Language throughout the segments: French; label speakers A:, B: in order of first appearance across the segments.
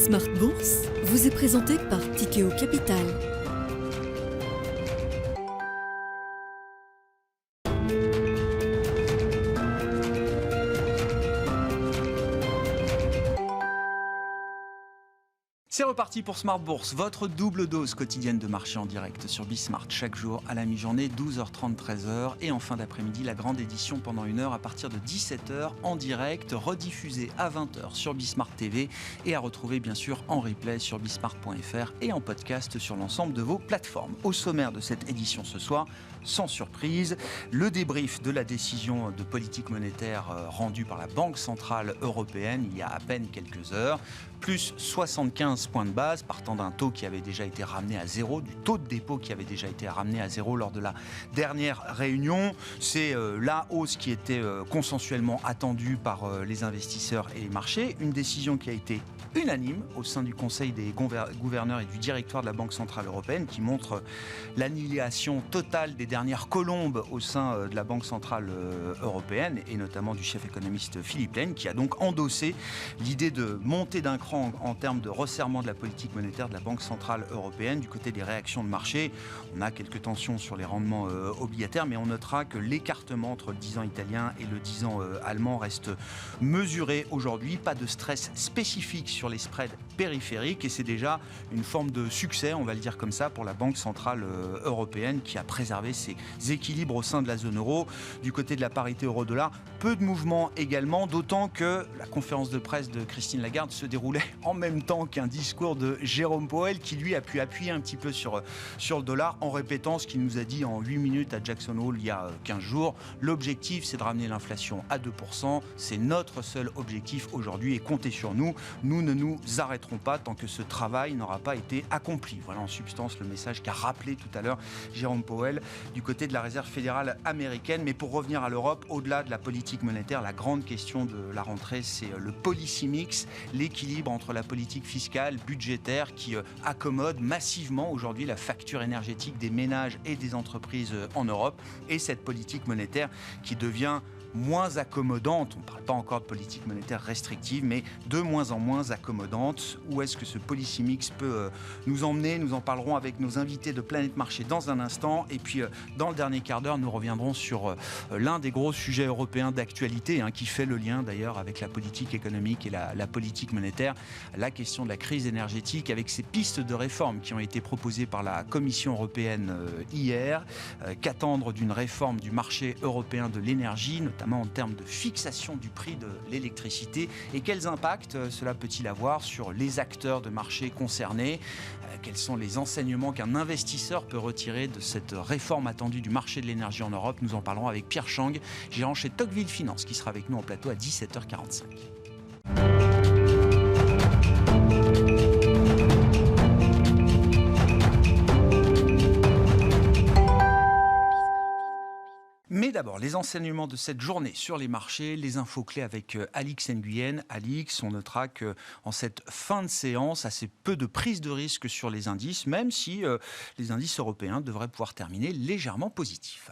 A: Smart Bourse vous est présenté par Tikeo Capital.
B: C'est reparti pour Smart Bourse, votre double dose quotidienne de marché en direct sur Bismart. Chaque jour à la mi-journée, 12h30, 13h. Et en fin d'après-midi, la grande édition pendant 1 heure à partir de 17h en direct, rediffusée à 20h sur Bismart TV et à retrouver bien sûr en replay sur bismart.fr et en podcast sur l'ensemble de vos plateformes. Au sommaire de cette édition ce soir, sans surprise, le débrief de la décision de politique monétaire rendue par la Banque Centrale Européenne il y a à peine quelques heures. Plus 75 points de base, partant d'un taux qui avait déjà été ramené à zéro, du taux de dépôt qui avait déjà été ramené à zéro lors de la dernière réunion. C'est la hausse qui était consensuellement attendue par les investisseurs et les marchés. Une décision qui a été unanime au sein du Conseil des gouverneurs et du directoire de la Banque Centrale Européenne, qui montre l'annihilation totale des dernières colombes au sein de la Banque Centrale Européenne, et notamment du chef économiste Philippe Lane, qui a donc endossé l'idée de monter d'un cran en termes de resserrement de la politique monétaire de la Banque Centrale Européenne. Du côté des réactions de marché, on a quelques tensions sur les rendements obligataires, mais on notera que l'écartement entre le 10 ans italien et le 10 ans allemand reste mesuré aujourd'hui. Pas de stress spécifique sur les spreads périphériques, et c'est déjà une forme de succès, on va le dire comme ça, pour la Banque Centrale Européenne, qui a préservé ses équilibres au sein de la zone euro. Du côté de la parité euro-dollar, peu de mouvements également, d'autant que la conférence de presse de Christine Lagarde se déroulait en même temps qu'un discours de Jérôme Powell, qui lui a pu appuyer un petit peu sur le dollar en répétant ce qu'il nous a dit en 8 minutes à Jackson Hole il y a 15 jours. L'objectif, c'est de ramener l'inflation à 2%. C'est notre seul objectif aujourd'hui, et comptez sur nous. Nous ne nous arrêterons pas tant que ce travail n'aura pas été accompli. Voilà en substance le message qu'a rappelé tout à l'heure Jérôme Powell du côté de la Réserve fédérale américaine. Mais pour revenir à l'Europe, au-delà de la politique monétaire, la grande question de la rentrée, c'est le policy mix, l'équilibre entre la politique fiscale, budgétaire, qui accommode massivement aujourd'hui la facture énergétique des ménages et des entreprises en Europe, et cette politique monétaire qui devient moins accommodante. On ne parle pas encore de politique monétaire restrictive, mais de moins en moins accommodante. Où est-ce que ce policy mix peut nous emmener? Nous en parlerons avec nos invités de Planète Marché dans un instant. Et puis, dans le dernier quart d'heure, nous reviendrons sur l'un des gros sujets européens d'actualité, qui fait le lien d'ailleurs avec la politique économique et la politique monétaire. La question de la crise énergétique, avec ces pistes de réforme qui ont été proposées par la Commission européenne hier. Qu'attendre d'une réforme du marché européen de l'énergie, notamment en termes de fixation du prix de l'électricité, et quels impacts cela peut-il avoir sur les acteurs de marché concernés? Quels sont les enseignements qu'un investisseur peut retirer de cette réforme attendue du marché de l'énergie en Europe? Nous en parlerons avec Pierre Chang, gérant chez Tocqueville Finance, qui sera avec nous en plateau à 17h45. Mais d'abord, les enseignements de cette journée sur les marchés, les infos clés avec Alix Nguyen. Alix, on notera qu'en cette fin de séance, assez peu de prise de risque sur les indices, même si les indices européens devraient pouvoir terminer légèrement positifs.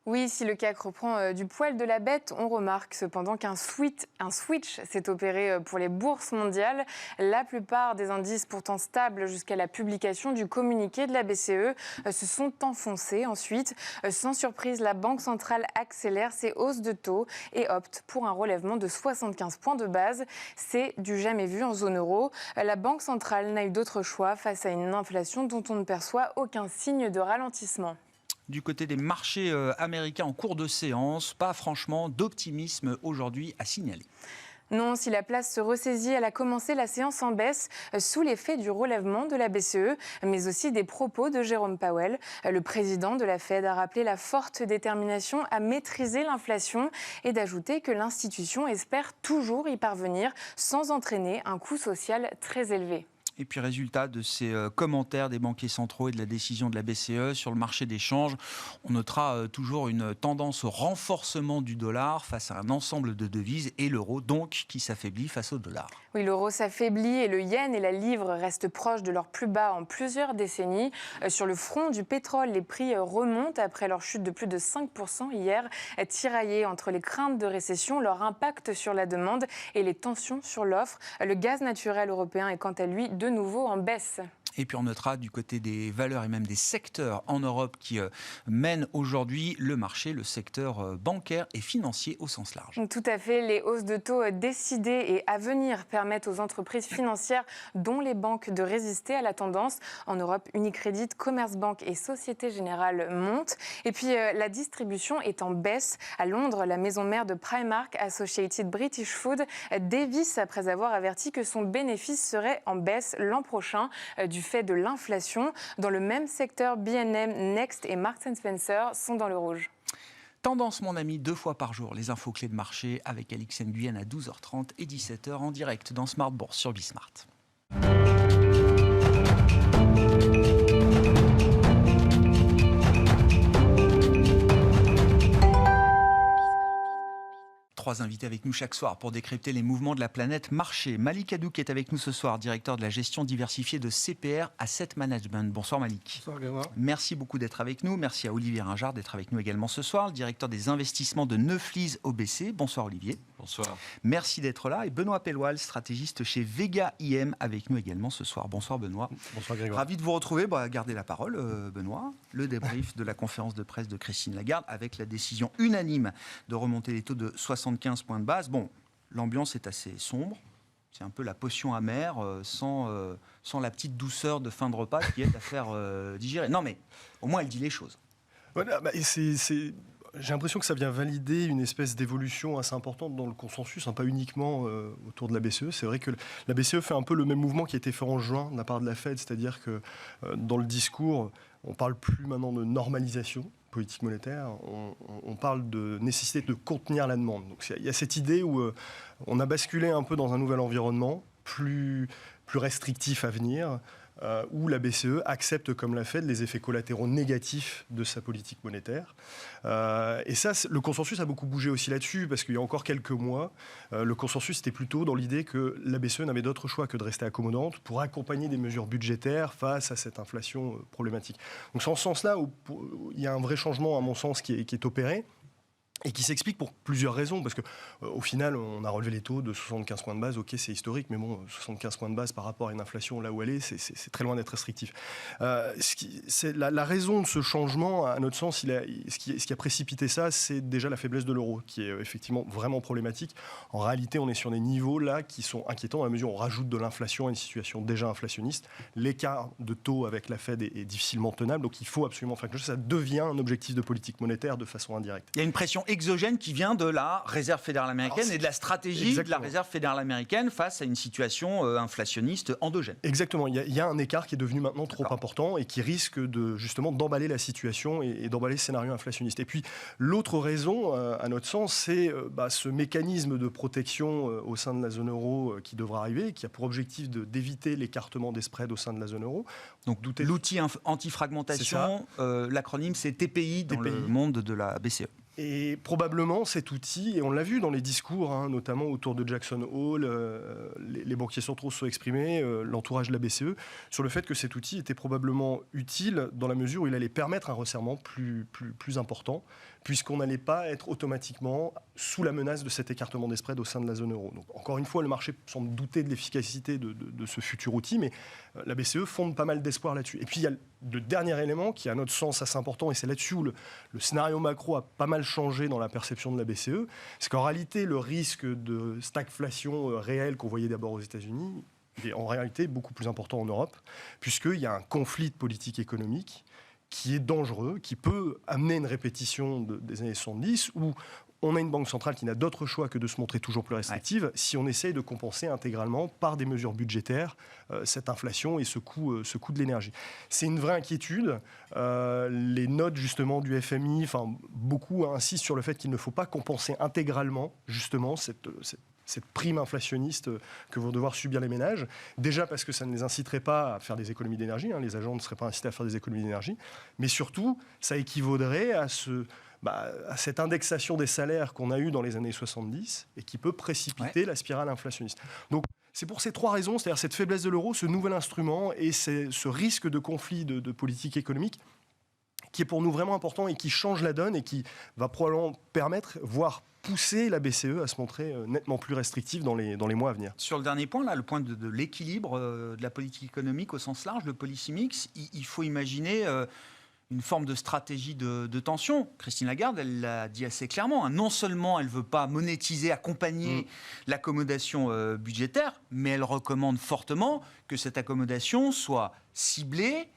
C: Oui, si le CAC reprend du poil de la bête, on remarque cependant qu'un switch s'est opéré pour les bourses mondiales. La plupart des indices pourtant stables jusqu'à la publication du communiqué de la BCE se sont enfoncés. Ensuite, sans surprise, la Banque centrale accélère ses hausses de taux et opte pour un relèvement de 75 points de base. C'est du jamais vu en zone euro. La Banque centrale n'a eu d'autre choix face à une inflation dont on ne perçoit aucun signe de ralentissement.
B: Du côté des marchés américains en cours de séance, pas franchement d'optimisme aujourd'hui à signaler.
C: Non, si la place se ressaisit, elle a commencé la séance en baisse sous l'effet du relèvement de la BCE, mais aussi des propos de Jérôme Powell. Le président de la Fed a rappelé la forte détermination à maîtriser l'inflation et d'ajouter que l'institution espère toujours y parvenir sans entraîner un coût social très élevé.
B: Et puis résultat de ces commentaires des banquiers centraux et de la décision de la BCE sur le marché des changes, on notera toujours une tendance au renforcement du dollar face à un ensemble de devises et l'euro donc qui s'affaiblit face au dollar.
C: Oui, l'euro s'affaiblit et le yen et la livre restent proches de leur plus bas en plusieurs décennies. Sur le front du pétrole, les prix remontent après leur chute de plus de 5% hier, tiraillés entre les craintes de récession, leur impact sur la demande et les tensions sur l'offre. Le gaz naturel européen est quant à lui de nouveau en baisse.
B: Et puis on notera du côté des valeurs et même des secteurs en Europe qui mènent aujourd'hui le marché, le secteur bancaire et financier au sens large.
C: Tout à fait. Les hausses de taux décidées et à venir permettent aux entreprises financières, dont les banques, de résister à la tendance. En Europe, Unicredit, Commerzbank et Société Générale montent. Et puis la distribution est en baisse. À Londres, la maison mère de Primark, Associated British Food, dévisse après avoir averti que son bénéfice serait en baisse l'an prochain du fait de l'inflation. Dans le même secteur, B&M, Next et Marks & Spencer sont dans le rouge.
B: Tendance, mon ami, 2 fois par jour, les infos clés de marché avec Alix Nguyen à 12h30 et 17h en direct dans Smart Bourse sur Bismart. Trois invités avec nous chaque soir pour décrypter les mouvements de la planète marché. Malik Hadouk est avec nous ce soir, directeur de la gestion diversifiée de CPR Asset Management. Bonsoir Malik.
D: Bonsoir Grégoire.
B: Merci beaucoup d'être avec nous. Merci à Olivier Ringard d'être avec nous également ce soir, le directeur des investissements de Neuflis OBC. Bonsoir Olivier.
D: Bonsoir.
B: Merci d'être là. Et Benoît Pelloual, stratégiste chez Vega IM, avec nous également ce soir. Bonsoir Benoît.
D: Bonsoir Grégoire.
B: Ravi de vous retrouver. Gardez la parole Benoît. Le débrief de la conférence de presse de Christine Lagarde avec la décision unanime de remonter les taux de 75 points de base. Bon, l'ambiance est assez sombre. C'est un peu la potion amère sans la petite douceur de fin de repas qui aide à faire digérer. Non mais au moins elle dit les choses.
D: Voilà, j'ai l'impression que ça vient valider une espèce d'évolution assez importante dans le consensus, pas uniquement autour de la BCE. C'est vrai que la BCE fait un peu le même mouvement qui a été fait en juin de la part de la Fed, c'est-à-dire que dans le discours, on ne parle plus maintenant de normalisation politique monétaire, on parle de nécessité de contenir la demande. Donc il y a cette idée où on a basculé un peu dans un nouvel environnement, plus restrictif à venir, où la BCE accepte, comme la Fed, les effets collatéraux négatifs de sa politique monétaire. Et ça, le consensus a beaucoup bougé aussi là-dessus, parce qu'il y a encore quelques mois, le consensus était plutôt dans l'idée que la BCE n'avait d'autre choix que de rester accommodante pour accompagner des mesures budgétaires face à cette inflation problématique. Donc c'est en ce sens-là où il y a un vrai changement, à mon sens, qui est opéré. Et qui s'explique pour plusieurs raisons, parce qu'au final, on a relevé les taux de 75 points de base, ok, c'est historique, mais bon, 75 points de base par rapport à une inflation là où elle est, c'est très loin d'être restrictif. La raison de ce changement, à notre sens, ce qui a précipité ça, c'est déjà la faiblesse de l'euro, qui est effectivement vraiment problématique. En réalité, on est sur des niveaux là qui sont inquiétants, dans la mesure où on rajoute de l'inflation à une situation déjà inflationniste. L'écart de taux avec la Fed est difficilement tenable, donc il faut absolument faire quelque chose. Ça devient un objectif de politique monétaire de façon indirecte.
B: Il y a une pression exogène qui vient de la Réserve fédérale américaine et de la stratégie de la Réserve fédérale américaine face à une situation inflationniste endogène.
D: Exactement. Il y a un écart qui est devenu maintenant trop important et qui risque justement d'emballer la situation et d'emballer le scénario inflationniste. Et puis l'autre raison, à notre sens, c'est ce mécanisme de protection au sein de la zone euro qui devra arriver, qui a pour objectif d'éviter l'écartement des spreads au sein de la zone euro.
B: Donc l'outil anti-fragmentation, l'acronyme c'est TPI dans le monde de la BCE.
D: Et probablement cet outil, et on l'a vu dans les discours, notamment autour de Jackson Hole, les banquiers centraux se sont exprimés, l'entourage de la BCE, sur le fait que cet outil était probablement utile dans la mesure où il allait permettre un resserrement plus important, puisqu'on n'allait pas être automatiquement sous la menace de cet écartement des spreads au sein de la zone euro. Donc, encore une fois, le marché semble douter de l'efficacité de ce futur outil, mais la BCE fonde pas mal d'espoir là-dessus. Et puis il y a le dernier élément qui est à notre sens assez important, et c'est là-dessus où le scénario macro a pas mal changé dans la perception de la BCE, c'est qu'en réalité, le risque de stagflation réelle qu'on voyait d'abord aux États-Unis est en réalité beaucoup plus important en Europe, puisqu'il y a un conflit de politique économique qui est dangereux, qui peut amener une répétition des années 70, où on a une banque centrale qui n'a d'autre choix que de se montrer toujours plus restrictive si on essaye de compenser intégralement par des mesures budgétaires cette inflation et ce coût de l'énergie. C'est une vraie inquiétude. Les notes justement du FMI, beaucoup insistent sur le fait qu'il ne faut pas compenser intégralement justement cette cette prime inflationniste que vont devoir subir les ménages. Déjà parce que ça ne les inciterait pas à faire des économies d'énergie, les agents ne seraient pas incités à faire des économies d'énergie, mais surtout, ça équivaudrait à cette indexation des salaires qu'on a eue dans les années 70 et qui peut précipiter la spirale inflationniste. Donc, c'est pour ces 3 raisons, c'est-à-dire cette faiblesse de l'euro, ce nouvel instrument et ce risque de conflit de politique économique qui est pour nous vraiment important et qui change la donne et qui va probablement permettre, voire pousser la BCE à se montrer nettement plus restrictive dans les mois à venir.
B: Sur le dernier point, là, le point de l'équilibre de la politique économique au sens large, le policy mix, il faut imaginer une forme de stratégie de tension. Christine Lagarde, elle l'a dit assez clairement. Non seulement elle ne veut pas monétiser, accompagner l'accommodation budgétaire, mais elle recommande fortement que cette accommodation soit ciblée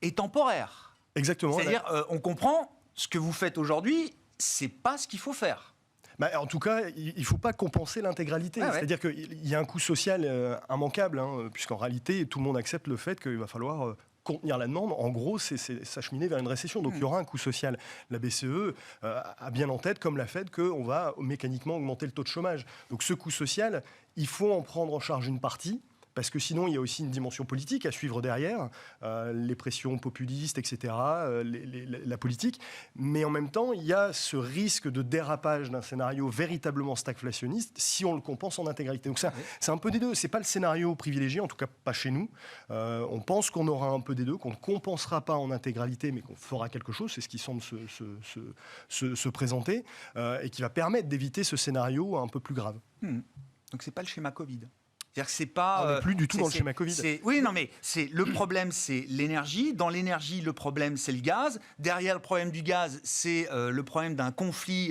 B: et temporaire.
D: Exactement.
B: C'est-à-dire, on comprend ce que vous faites aujourd'hui, c'est pas ce qu'il faut faire.
D: En tout cas, il ne faut pas compenser l'intégralité. C'est-à-dire qu'il y a un coût social immanquable, puisqu'en réalité, tout le monde accepte le fait qu'il va falloir contenir la demande. En gros, c'est s'acheminer vers une récession. Donc, il y aura un coût social. La BCE a bien en tête, comme la Fed, qu'on va mécaniquement augmenter le taux de chômage. Donc, ce coût social, il faut en prendre en charge une partie. Parce que sinon, il y a aussi une dimension politique à suivre derrière, les pressions populistes, etc., la politique. Mais en même temps, il y a ce risque de dérapage d'un scénario véritablement stagflationniste si on le compense en intégralité. Donc ça, c'est un peu des deux. Ce n'est pas le scénario privilégié, en tout cas pas chez nous. On pense qu'on aura un peu des deux, qu'on ne compensera pas en intégralité, mais qu'on fera quelque chose. C'est ce qui semble se présenter et qui va permettre d'éviter ce scénario un peu plus grave.
B: Donc ce n'est pas le schéma Covid. C'est-à-dire que c'est pas.
D: On n'est plus du tout dans le schéma Covid.
B: Oui, non, mais le problème, c'est l'énergie. Dans l'énergie, le problème, c'est le gaz. Derrière le problème du gaz, c'est le problème d'un conflit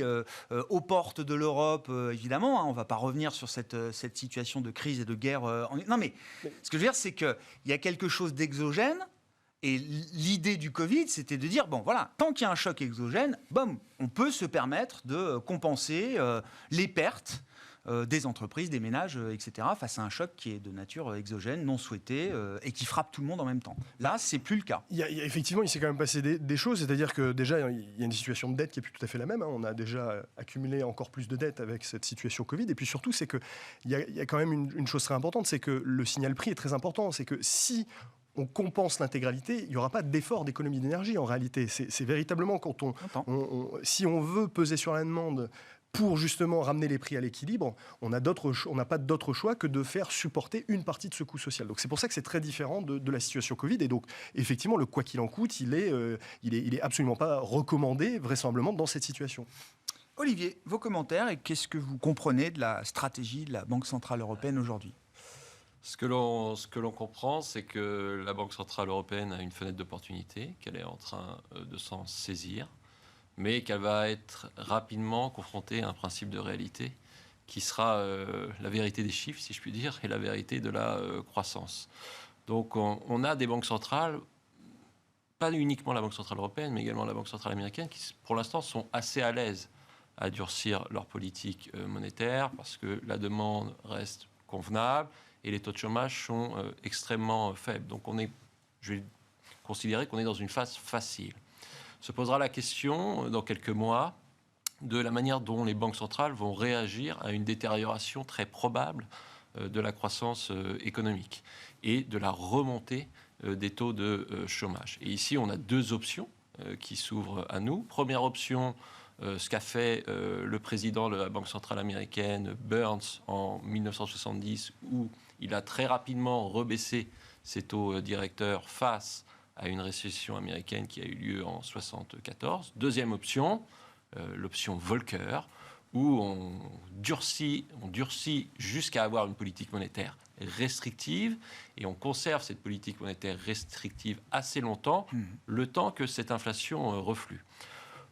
B: aux portes de l'Europe, évidemment. On ne va pas revenir sur cette situation de crise et de guerre. Non, mais ce que je veux dire, c'est qu'il y a quelque chose d'exogène. Et l'idée du Covid, c'était de dire, bon, voilà, tant qu'il y a un choc exogène, on peut se permettre de compenser les pertes des entreprises, des ménages, etc., face à un choc qui est de nature exogène, non souhaité, et qui frappe tout le monde en même temps. Là, c'est plus le cas.
D: Effectivement, il s'est quand même passé des choses, c'est-à-dire que déjà, il y a une situation de dette qui n'est plus tout à fait la même. On a déjà accumulé encore plus de dettes avec cette situation Covid, et puis surtout, c'est qu'il y a quand même une chose très importante, c'est que le signal prix est très important, c'est que si on compense l'intégralité, il n'y aura pas d'effort d'économie d'énergie en réalité. C'est véritablement quand si on veut peser sur la demande pour justement ramener les prix à l'équilibre, on n'a pas d'autre choix que de faire supporter une partie de ce coût social. Donc c'est pour ça que c'est très différent de la situation Covid. Et donc effectivement, le quoi qu'il en coûte, il est absolument pas recommandé vraisemblablement dans cette situation.
B: Olivier, vos commentaires et qu'est-ce que vous comprenez de la stratégie de la Banque Centrale Européenne aujourd'hui ?
E: Ce que l'on comprend, c'est que la Banque Centrale Européenne a une fenêtre d'opportunité, qu'elle est en train de s'en saisir, mais qu'elle va être rapidement confrontée à un principe de réalité qui sera la vérité des chiffres, si je puis dire, et la vérité de la croissance. Donc on a des banques centrales, pas uniquement la Banque Centrale Européenne, mais également la Banque Centrale Américaine, qui pour l'instant sont assez à l'aise à durcir leur politique monétaire, parce que la demande reste convenable, et les taux de chômage sont extrêmement faibles. Donc je vais considérer qu'on est dans une phase facile. Se posera la question, dans quelques mois, de la manière dont les banques centrales vont réagir à une détérioration très probable de la croissance économique et de la remontée des taux de chômage. Et ici, on a 2 options qui s'ouvrent à nous. Première option, ce qu'a fait le président de la Banque centrale américaine, Burns, en 1970, où il a très rapidement rebaissé ses taux directeurs face à une récession américaine qui a eu lieu en 1974. Deuxième option, l'option Volcker, où on durcit jusqu'à avoir une politique monétaire restrictive, et on conserve cette politique monétaire restrictive assez longtemps, le temps que cette inflation reflue.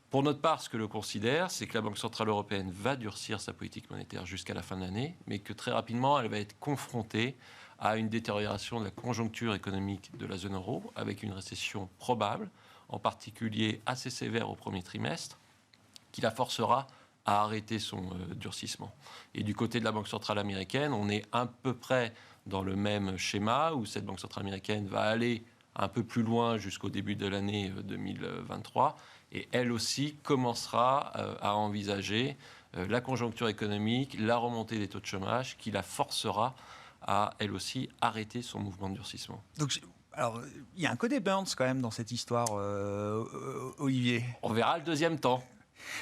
E: Pour notre part, ce que l'on considère, c'est que la Banque centrale européenne va durcir sa politique monétaire jusqu'à la fin de l'année, mais que très rapidement, elle va être confrontée à une détérioration de la conjoncture économique de la zone euro, avec une récession probable, en particulier assez sévère au premier trimestre, qui la forcera à arrêter son durcissement. Et du côté de la Banque centrale américaine, on est à peu près dans le même schéma, où cette Banque centrale américaine va aller un peu plus loin jusqu'au début de l'année 2023, et elle aussi commencera à envisager la conjoncture économique, la remontée des taux de chômage, qui la forcera à, elle aussi, arrêter son mouvement de durcissement.
B: Donc, alors, il y a un côté Burns quand même dans cette histoire, Olivier.
E: On verra le deuxième temps.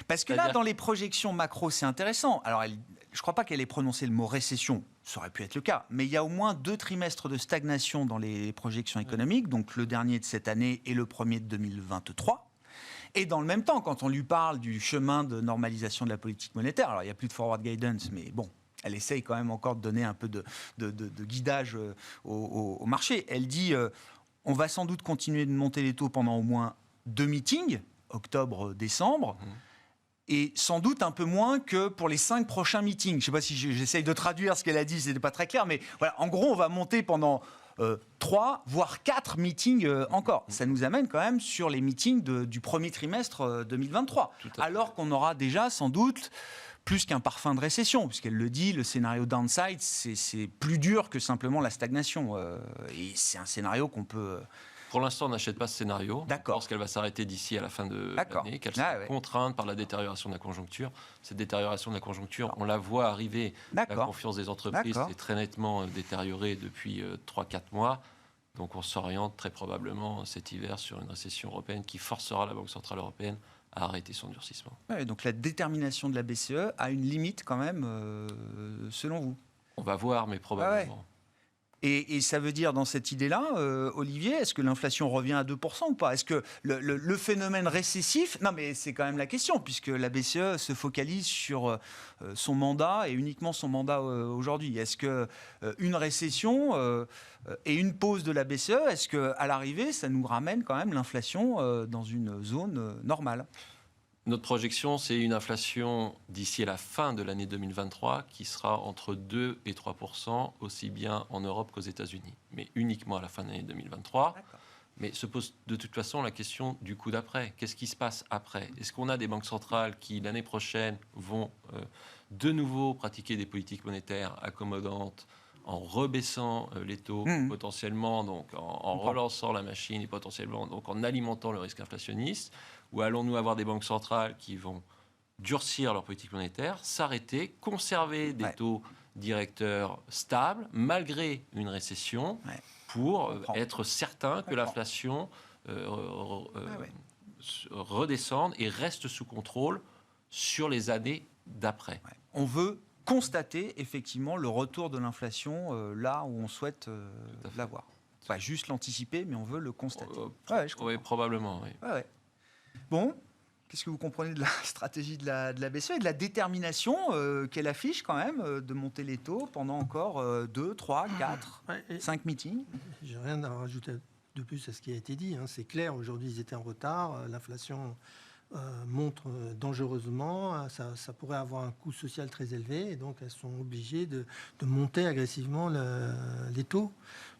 B: Parce que là, dans les projections macro, c'est intéressant. Alors, je ne crois pas qu'elle ait prononcé le mot récession. Ça aurait pu être le cas. Mais il y a au moins 2 trimestres de stagnation dans les projections économiques. Donc, le dernier de cette année et le premier de 2023. Et dans le même temps, quand on lui parle du chemin de normalisation de la politique monétaire, alors il n'y a plus de forward guidance, mais bon, elle essaye quand même encore de donner un peu de guidage au marché. Elle dit on va sans doute continuer de monter les taux pendant au moins 2 meetings, octobre, décembre, et sans doute un peu moins que pour les 5 prochains meetings. Je ne sais pas si j'essaye de traduire ce qu'elle a dit, ce n'était pas très clair, mais voilà, en gros, on va monter pendant 3, voire 4 meetings encore. Ça nous amène quand même sur les meetings du premier trimestre 2023. Alors qu'on aura déjà sans doute plus qu'un parfum de récession, puisqu'elle le dit, le scénario downside, c'est plus dur que simplement la stagnation. Et c'est un scénario qu'on peut...
E: Pour l'instant, on n'achète pas ce scénario.
B: D'accord.
E: On pense qu'elle va s'arrêter d'ici à la fin de l'année, qu'elle sera contrainte par la détérioration de la conjoncture. Cette détérioration de la conjoncture, on la voit arriver. La confiance des entreprises est très nettement détériorée depuis 3-4 mois. Donc on s'oriente très probablement cet hiver sur une récession européenne qui forcera la Banque centrale européenne à arrêter son durcissement.
B: Ouais, donc la détermination de la BCE a une limite quand même, selon vous?
E: On va voir, mais probablement.
B: Et ça veut dire, dans cette idée-là, Olivier, est-ce que l'inflation revient à 2% ou pas? Est-ce que le phénomène récessif... Non, mais c'est quand même la question, puisque la BCE se focalise sur son mandat, et uniquement son mandat aujourd'hui. Est-ce qu'une récession et une pause de la BCE, est-ce qu'à l'arrivée, ça nous ramène quand même l'inflation dans une zone normale?
E: Notre projection, c'est une inflation d'ici à la fin de l'année 2023 qui sera entre 2 et 3%, aussi bien en Europe qu'aux États-Unis, mais uniquement à la fin de l'année 2023. Mais se pose de toute façon la question du coup d'après. Qu'est-ce qui se passe après? Est-ce qu'on a des banques centrales qui, l'année prochaine, vont de nouveau pratiquer des politiques monétaires accommodantes en rebaissant les taux potentiellement, donc en relançant la machine et potentiellement donc en alimentant le risque inflationniste? Ou allons-nous avoir des banques centrales qui vont durcir leur politique monétaire, s'arrêter, conserver des taux directeurs stables malgré une récession pour être certain que l'inflation redescende et reste sous contrôle sur les années d'après?
B: On veut constater effectivement le retour de l'inflation là où on souhaite l'avoir. Pas juste l'anticiper, mais on veut le constater.
E: Oui, probablement. Oui.
B: Bon, qu'est-ce que vous comprenez de la stratégie de la BCE et de la détermination qu'elle affiche quand même de monter les taux pendant encore 2, 3, 4, 5 meetings?
F: J'ai rien à rajouter de plus à ce qui a été dit. C'est clair, aujourd'hui ils étaient en retard, l'inflation monte dangereusement, ça pourrait avoir un coût social très élevé et donc elles sont obligées de monter agressivement les taux.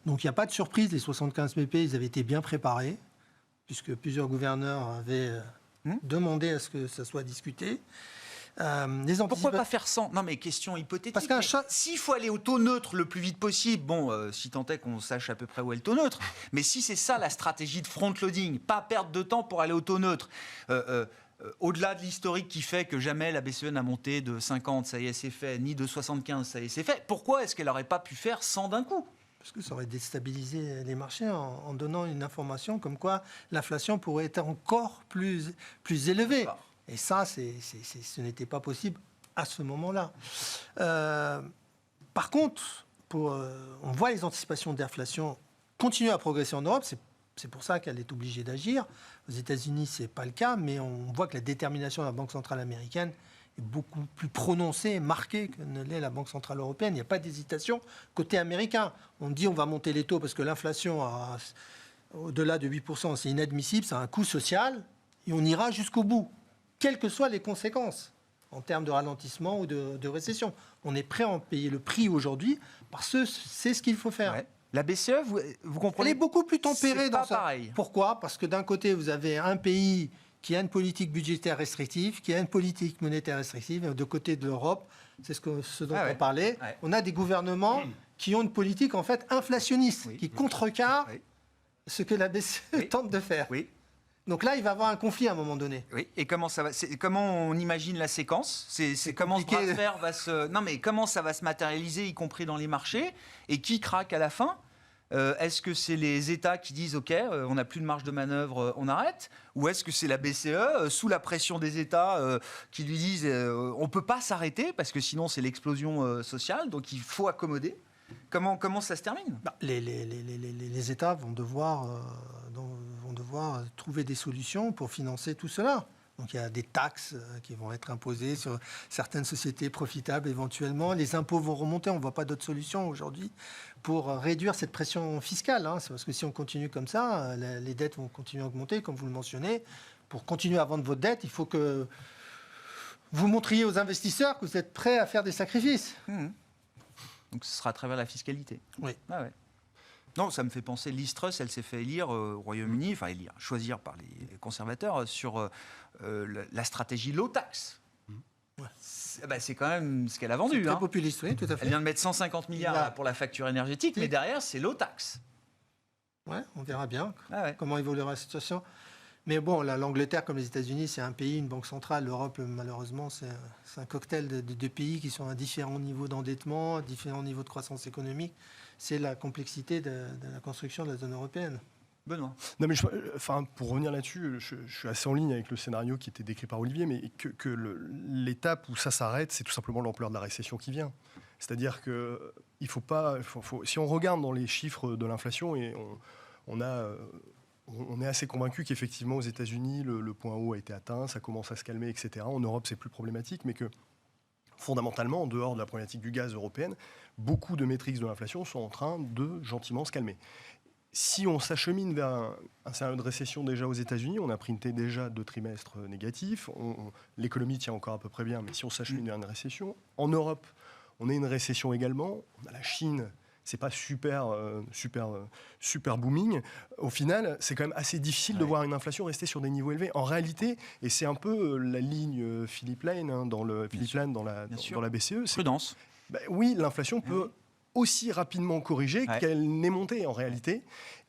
F: Donc il n'y a pas de surprise, les 75 BP, ils avaient été bien préparés, puisque plusieurs gouverneurs avaient demandé à ce que ça soit discuté.
B: Pourquoi pas faire sans? Non, mais question hypothétique.
F: Parce qu'un
B: s'il faut aller au taux neutre le plus vite possible, si tant est qu'on sache à peu près où est le taux neutre, mais si c'est ça la stratégie de front-loading, pas perdre de temps pour aller au taux neutre, au-delà de l'historique qui fait que jamais la BCE n'a monté de 50, ça y est, c'est fait, ni de 75, ça y est, c'est fait, pourquoi est-ce qu'elle n'aurait pas pu faire 100 d'un coup?
F: Parce que ça aurait déstabilisé les marchés en donnant une information comme quoi l'inflation pourrait être encore plus élevée. Et ça, ce n'était pas possible à ce moment-là. Par contre, on voit les anticipations d'inflation continuer à progresser en Europe. C'est pour ça qu'elle est obligée d'agir. Aux États-Unis, ce n'est pas le cas, mais on voit que la détermination de la Banque centrale américaine est beaucoup plus prononcée et marquée que ne l'est la Banque centrale européenne. Il n'y a pas d'hésitation côté américain. On dit on va monter les taux parce que l'inflation au-delà de 8%, c'est inadmissible, ça a un coût social, et on ira jusqu'au bout, quelles que soient les conséquences en termes de ralentissement ou de récession. On est prêt à en payer le prix aujourd'hui parce que c'est ce qu'il faut faire.
B: Ouais. La BCE, vous comprenez?
F: Elle est beaucoup plus tempérée dans ça.
B: Pareil.
F: Pourquoi? Parce que d'un côté, vous avez un pays qui a une politique budgétaire restrictive, qui a une politique monétaire restrictive. Et de côté de l'Europe, c'est ce dont on parlait. On a des gouvernements qui ont une politique en fait inflationniste, qui contrecarre ce que la BCE tente de faire. Donc là, il va y avoir un conflit à un moment donné.
B: Oui. Et comment ça va comment on imagine la séquence C'est comment ce bras de fer va se non mais comment ça va se matérialiser, y compris dans les marchés, et qui craque à la fin? Est-ce que c'est les États qui disent OK, on n'a plus de marge de manœuvre, on arrête? Ou est-ce que c'est la BCE, sous la pression des États, qui lui disent on ne peut pas s'arrêter parce que sinon c'est l'explosion sociale, donc il faut accommoder? Comment ça se termine?
F: Les États vont devoir trouver des solutions pour financer tout cela. Donc il y a des taxes qui vont être imposées sur certaines sociétés profitables éventuellement. Les impôts vont remonter. On ne voit pas d'autre solution aujourd'hui pour réduire cette pression fiscale. C'est parce que si on continue comme ça, les dettes vont continuer à augmenter, comme vous le mentionnez. Pour continuer à vendre votre dette, il faut que vous montriez aux investisseurs que vous êtes prêts à faire des sacrifices.
B: Donc ce sera à travers la fiscalité.
F: Oui.
B: Ah ouais. Non, ça me fait penser, Liz Truss, elle s'est fait élire au Royaume-Uni, choisir par les conservateurs sur la stratégie low tax. C'est quand même ce qu'elle a vendu.
F: C'est très populiste, oui, tout à fait.
B: Elle vient de mettre 150 milliards pour la facture énergétique, mais derrière, c'est low tax.
F: Ouais, on verra bien
B: comment
F: évoluera la situation. Mais bon, l'Angleterre, comme les États-Unis, c'est un pays, une banque centrale. L'Europe, malheureusement, c'est un cocktail de pays qui sont à différents niveaux d'endettement, à différents niveaux de croissance économique. C'est la complexité de la construction de la zone européenne.
B: Benoît.
D: Non, mais pour revenir là-dessus, je suis assez en ligne avec le scénario qui était décrit par Olivier, mais que l'étape où ça s'arrête, c'est tout simplement l'ampleur de la récession qui vient. C'est-à-dire que il faut pas, si on regarde dans les chiffres de l'inflation, et on est assez convaincu qu'effectivement aux États-Unis le point haut a été atteint, ça commence à se calmer, etc. En Europe, c'est plus problématique, mais que fondamentalement, en dehors de la problématique du gaz européenne, beaucoup de métriques de l'inflation sont en train de gentiment se calmer. Si on s'achemine vers un scénario de récession déjà aux États-Unis, on a printé déjà 2 trimestres négatifs, l'économie tient encore à peu près bien, mais si on s'achemine vers une récession, en Europe, on a une récession également, on a la Chine, c'est pas super booming. Au final, c'est quand même assez difficile de voir une inflation rester sur des niveaux élevés. En réalité, et c'est un peu la ligne Philippe Lane dans la BCE.
B: Prudence.
D: Oui, l'inflation peut aussi rapidement corriger qu'elle n'est montée en réalité.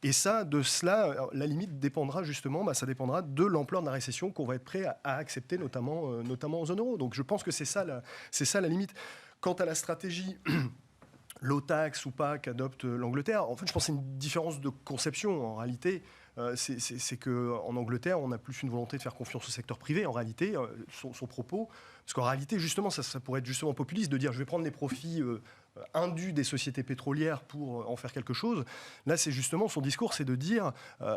D: Et de cela, la limite dépendra justement, ça dépendra de l'ampleur de la récession qu'on va être prêt à accepter, notamment en zone euro. Donc je pense que c'est ça la limite. Quant à la stratégie low tax ou pas qu'adopte l'Angleterre, en fait, je pense que c'est une différence de conception. En réalité, c'est qu'en Angleterre, on a plus une volonté de faire confiance au secteur privé. En réalité, son propos, parce qu'en réalité, justement, ça pourrait être justement populiste de dire je vais prendre les profits indus des sociétés pétrolières pour en faire quelque chose. Là, c'est justement son discours, c'est de dire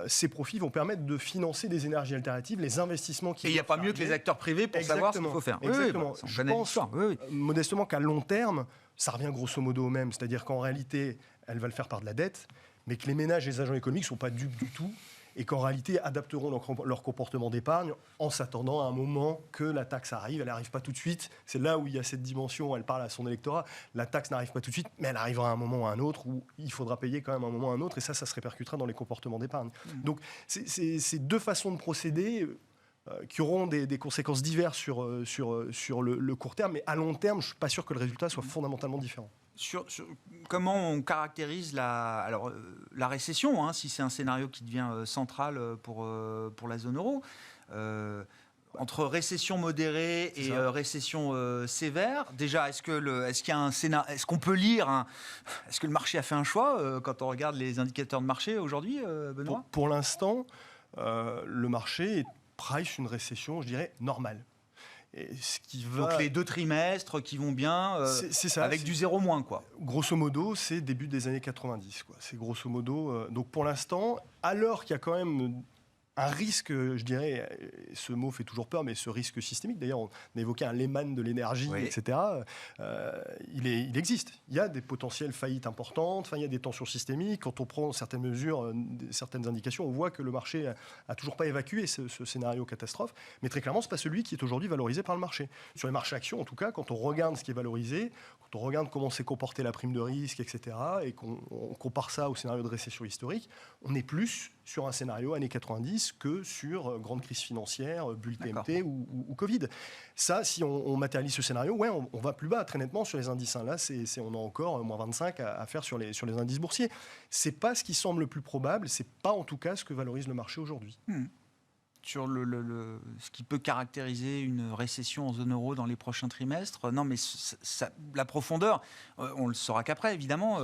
D: ces profits vont permettre de financer des énergies alternatives, les investissements qui.
B: Et il n'y a pas mieux que les acteurs privés pour savoir ce qu'il faut faire.
D: Exactement. Je pense modestement qu'à long terme, ça revient grosso modo au même. C'est-à-dire qu'en réalité, elle va le faire par de la dette, mais que les ménages et les agents économiques ne sont pas dupes du tout et qu'en réalité adapteront leur comportement d'épargne en s'attendant à un moment que la taxe arrive. Elle n'arrive pas tout de suite. C'est là où il y a cette dimension, elle parle à son électorat. La taxe n'arrive pas tout de suite, mais elle arrivera à un moment ou à un autre où il faudra payer quand même à un moment ou à un autre et ça se répercutera dans les comportements d'épargne. Donc c'est 2 façons de procéder qui auront des conséquences diverses sur le court terme, mais à long terme, je ne suis pas sûr que le résultat soit fondamentalement différent.
B: Comment on caractérise la récession, si c'est un scénario qui devient central pour la zone euro, entre récession modérée et récession sévère. Déjà, est-ce qu'il y a un scénario, est-ce qu'on peut lire, est-ce que le marché a fait un choix quand on regarde les indicateurs de marché aujourd'hui, Benoît ?
D: Pour l'instant, le marché price une récession, je dirais, normale. Et
B: donc les 2 trimestres qui vont bien, c'est ça, avec du 0 moins, quoi.
D: Grosso modo, c'est début des années 90, quoi. C'est grosso modo. Donc pour l'instant, alors qu'il y a quand même un risque, je dirais, ce mot fait toujours peur, mais ce risque systémique, d'ailleurs, on évoquait un Lehman de l'énergie, etc., il existe. Il y a des potentielles faillites importantes, il y a des tensions systémiques. Quand on prend certaines mesures, certaines indications, on voit que le marché n'a toujours pas évacué ce scénario catastrophe, mais très clairement, ce n'est pas celui qui est aujourd'hui valorisé par le marché. Sur les marchés actions, en tout cas, quand on regarde ce qui est valorisé, quand on regarde comment s'est comportée la prime de risque, etc., et qu'on compare ça au scénario de récession historique, on est plus sur un scénario années 90 que sur grande crise financière, bulle TMT ou Covid. Ça, si on matérialise ce scénario, on va plus bas très nettement sur les indices. Là, on a encore moins 25 à faire sur les indices boursiers. C'est pas ce qui semble le plus probable, c'est pas en tout cas ce que valorise le marché aujourd'hui.
B: sur ce qui peut caractériser une récession en zone euro dans les prochains trimestres. Non, mais la profondeur, on le saura qu'après, évidemment,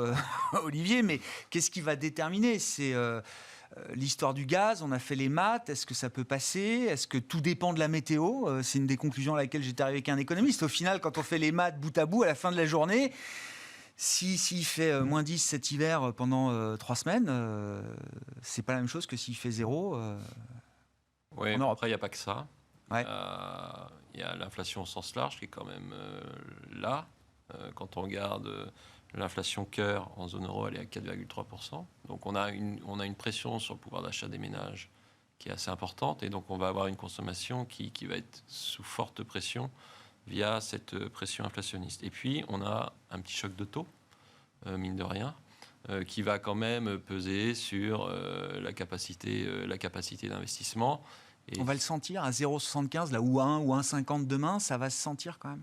B: Olivier, mais qu'est-ce qui va déterminer ? C'est l'histoire du gaz, on a fait les maths, est-ce que ça peut passer ? Est-ce que tout dépend de la météo ? C'est une des conclusions à laquelle j'étais arrivé avec un économiste. Au final, quand on fait les maths bout à bout, à la fin de la journée, s'il fait moins 10 cet hiver pendant 3 semaines, c'est pas la même chose que s'il fait 0.
E: Oui, après, il n'y a pas que ça.
B: Ouais.
E: Il y a l'inflation au sens large qui est quand même là. Quand on regarde l'inflation cœur en zone euro, elle est à 4,3%. Donc on a une pression sur le pouvoir d'achat des ménages qui est assez importante. Et donc on va avoir une consommation qui va être sous forte pression via cette pression inflationniste. Et puis on a un petit choc de taux, mine de rien, qui va quand même peser sur la capacité d'investissement. Et
B: on va le sentir à 0,75 là, ou à 1 ou 1,50 demain, ça va se sentir quand même.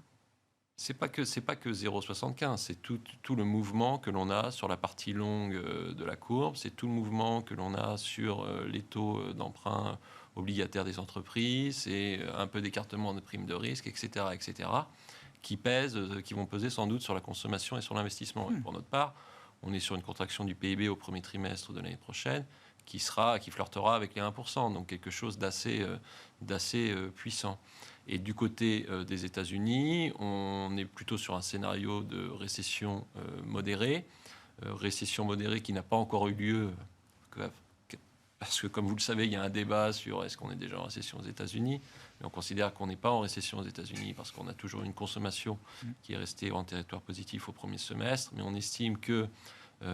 E: C'est pas que 0,75, c'est tout le mouvement que l'on a sur la partie longue de la courbe, c'est tout le mouvement que l'on a sur les taux d'emprunt obligataires des entreprises, c'est un peu d'écartement de primes de risque, etc., qui vont peser sans doute sur la consommation et sur l'investissement. Et pour notre part, on est sur une contraction du PIB au premier trimestre de l'année prochaine qui flirtera avec les 1%, donc quelque chose d'assez puissant. Et du côté des États-Unis, on est plutôt sur un scénario de récession modérée. Récession modérée qui n'a pas encore eu lieu, parce que comme vous le savez, il y a un débat sur est-ce qu'on est déjà en récession aux États-Unis. Mais on considère qu'on n'est pas en récession aux États-Unis parce qu'on a toujours une consommation qui est restée en territoire positif au premier semestre. Mais on estime que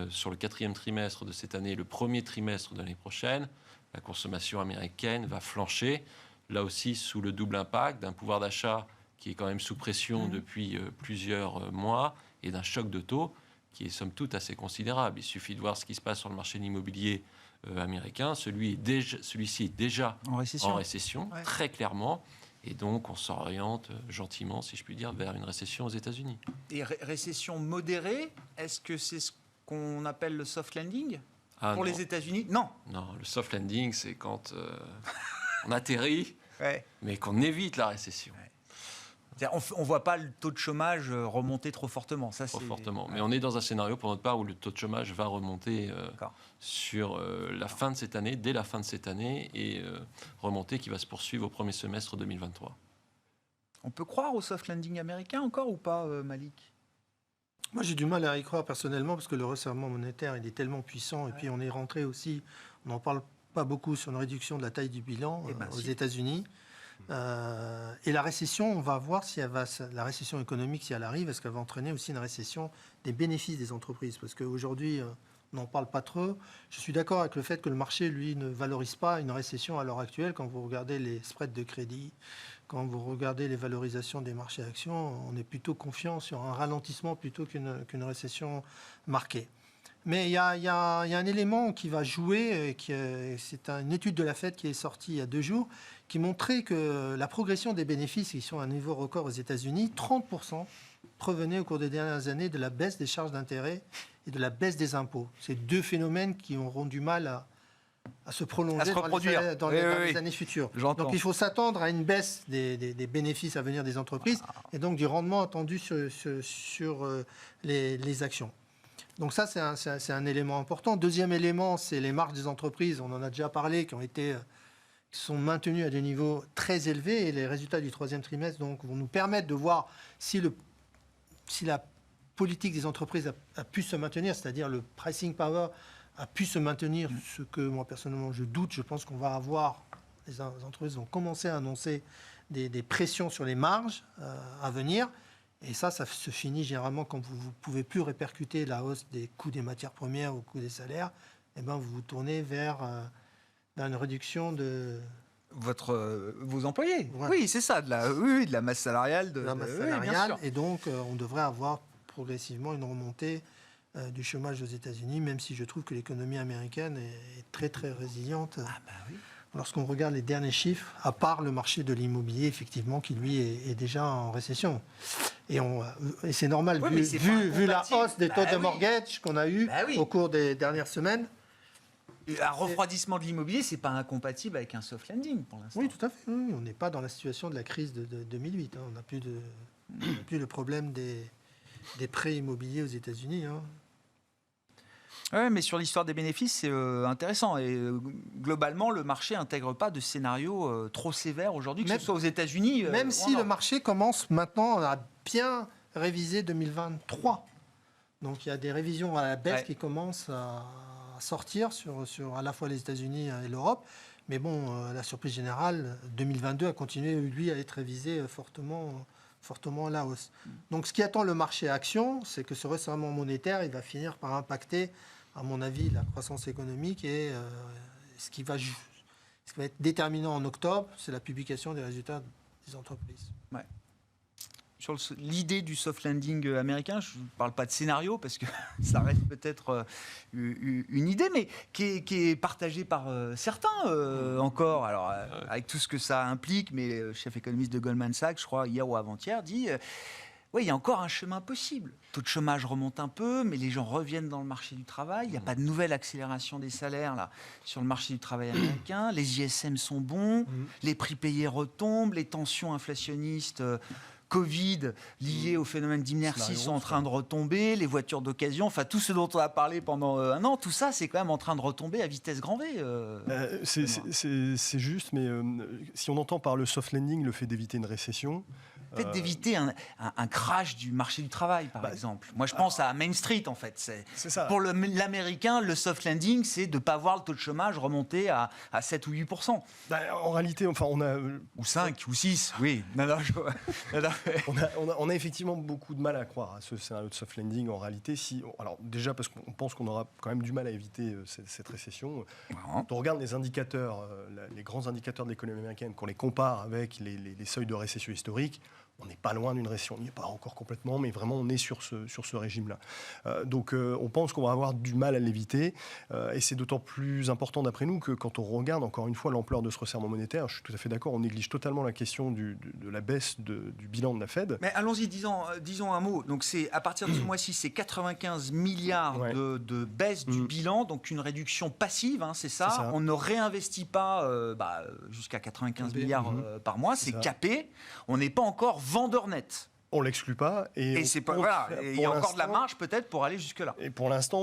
E: sur le 4e trimestre de cette année, le premier trimestre de l'année prochaine, la consommation américaine va flancher, là aussi sous le double impact d'un pouvoir d'achat qui est quand même sous pression depuis plusieurs mois et d'un choc de taux qui est somme toute assez considérable. Il suffit de voir ce qui se passe sur le marché de l'immobilier américain. Celui-ci est déjà en récession
B: ouais.
E: Très clairement. Et donc, on s'oriente gentiment, si je puis dire, vers une récession aux États-Unis.
B: Et récession modérée, est-ce que c'est ce qu'on appelle le soft landing
E: non.
B: pour les États-Unis ? Non.
E: Non, le soft landing, c'est quand on atterrit,
B: Ouais.
E: mais qu'on évite la récession.
B: Ouais. On ne voit pas le taux de chômage remonter trop fortement. Ça,
E: Trop fortement. Mais on est dans un scénario, pour notre part, où le taux de chômage va remonter sur la fin de cette année, dès la fin de cette année, et remonter qui va se poursuivre au premier semestre 2023.
B: On peut croire au soft landing américain encore ou pas, Malik ?
F: Moi, j'ai du mal à y croire personnellement parce que le resserrement monétaire, il est tellement puissant. Et puis, on est rentré aussi, on n'en parle pas beaucoup, sur une réduction de la taille du bilan aux États-Unis. Et la récession, on va voir si la récession économique, si elle arrive, est-ce qu'elle va entraîner aussi une récession des bénéfices des entreprises ? Parce qu'aujourd'hui, on n'en parle pas trop. Je suis d'accord avec le fait que le marché, lui, ne valorise pas une récession à l'heure actuelle. Quand vous regardez les spreads de crédit, quand vous regardez les valorisations des marchés actions, on est plutôt confiant sur un ralentissement plutôt qu'une récession marquée. Mais il y a un élément qui va jouer, c'est une étude de la Fed qui est sortie il y a 2 jours, qui montrait que la progression des bénéfices, qui sont à un niveau record aux États-Unis, 30% provenaient au cours des dernières années de la baisse des charges d'intérêt et de la baisse des impôts. C'est 2 phénomènes qui auront du mal à se prolonger dans les années futures.
B: J'entends.
F: Donc il faut s'attendre à une baisse des bénéfices à venir des entreprises et donc du rendement attendu sur les actions. Donc ça, c'est un élément important. Deuxième élément, c'est les marges des entreprises. On en a déjà parlé, qui sont maintenues à des niveaux très élevés. Et les résultats du 3e trimestre donc, vont nous permettre de voir si la politique des entreprises a pu se maintenir, c'est-à-dire le pricing power a pu se maintenir, ce que moi, personnellement, je doute. Je pense qu'on va avoir, les entreprises vont commencer à annoncer des pressions sur les marges à venir. Et ça se finit généralement quand vous ne pouvez plus répercuter la hausse des coûts des matières premières au coût des salaires. Eh ben, vous vous tournez vers une réduction de...
B: Vos employés.
F: Ouais.
B: Oui, c'est ça, de la masse salariale.
F: La masse salariale. Et donc, on devrait avoir progressivement une remontée du chômage aux États-Unis, même si je trouve que l'économie américaine est très, très résiliente.
B: Ah bah oui.
F: Lorsqu'on regarde les derniers chiffres, à part le marché de l'immobilier, effectivement, qui lui est déjà en récession. Et c'est normal, vu la hausse des taux de mortgage qu'on a eu au cours des dernières semaines.
B: Un refroidissement de l'immobilier, c'est pas incompatible avec un soft landing pour l'instant.
F: Oui, tout à fait. Oui. On n'est pas dans la situation de la crise de 2008. On n'a plus le problème des prêts immobiliers aux États-Unis.
B: Oui, mais sur l'histoire des bénéfices, c'est intéressant. Et globalement, le marché n'intègre pas de scénario trop sévère aujourd'hui, que ce soit aux États-Unis.
F: Même si le marché commence maintenant à bien réviser 2023. Donc il y a des révisions à la baisse qui commencent à sortir sur à la fois les États-Unis et l'Europe. Mais bon, la surprise générale, 2022 a continué, lui, à être révisé fortement à la hausse. Donc ce qui attend le marché action, c'est que ce resserrement monétaire, il va finir par impacter, à mon avis, la croissance économique et ce qui va être déterminant en octobre, c'est la publication des résultats des entreprises.
B: Ouais. Sur l'idée du soft landing américain, je ne parle pas de scénario parce que ça reste peut-être une idée, mais qui est partagée par certains encore. Alors, avec tout ce que ça implique, mais le chef économiste de Goldman Sachs, je crois, hier ou avant-hier, dit oui, il y a encore un chemin possible. Le taux de chômage remonte un peu, mais les gens reviennent dans le marché du travail. Il n'y a pas de nouvelle accélération des salaires là, sur le marché du travail américain. Les ISM sont bons, les prix payés retombent, les tensions inflationnistes Covid liées au phénomène d'inertie sont en train de retomber, les voitures d'occasion, enfin tout ce dont on a parlé pendant un an, tout ça c'est quand même en train de retomber à vitesse grand V.
D: C'est juste, mais si on entend par le soft landing le fait d'éviter une récession...
B: Peut-être d'éviter un crash du marché du travail, par exemple. Moi, je pense à Main Street, en fait. C'est ça. Pour l'Américain, le soft landing, c'est de ne pas voir le taux de chômage remonter à 7 ou 8%.
D: En réalité, enfin, on a...
B: Ou 5, ou 6, oui.
D: On a effectivement beaucoup de mal à croire à ce scénario de soft landing, en réalité. Alors, déjà, parce qu'on pense qu'on aura quand même du mal à éviter cette récession. Quand on regarde les indicateurs, les grands indicateurs de l'économie américaine, qu'on les compare avec les seuils de récession historiques, on n'est pas loin d'une récession, on n'y est pas encore complètement, mais vraiment on est sur ce régime-là. Donc on pense qu'on va avoir du mal à l'éviter, et c'est d'autant plus important d'après nous que quand on regarde encore une fois l'ampleur de ce resserrement monétaire, je suis tout à fait d'accord, on néglige totalement la question de la baisse du bilan de la Fed.
B: Mais allons-y, disons un mot. Donc c'est à partir de ce mois-ci, c'est 95 milliards de baisse du bilan, donc une réduction passive, hein, c'est ça. On ne réinvestit pas jusqu'à 95 milliards par mois, c'est capé. On n'est pas encore vendeur net.
D: On ne l'exclut pas. Et
B: c'est pas, voilà, il y a encore de la marge peut-être pour aller jusque-là.
D: Et pour l'instant,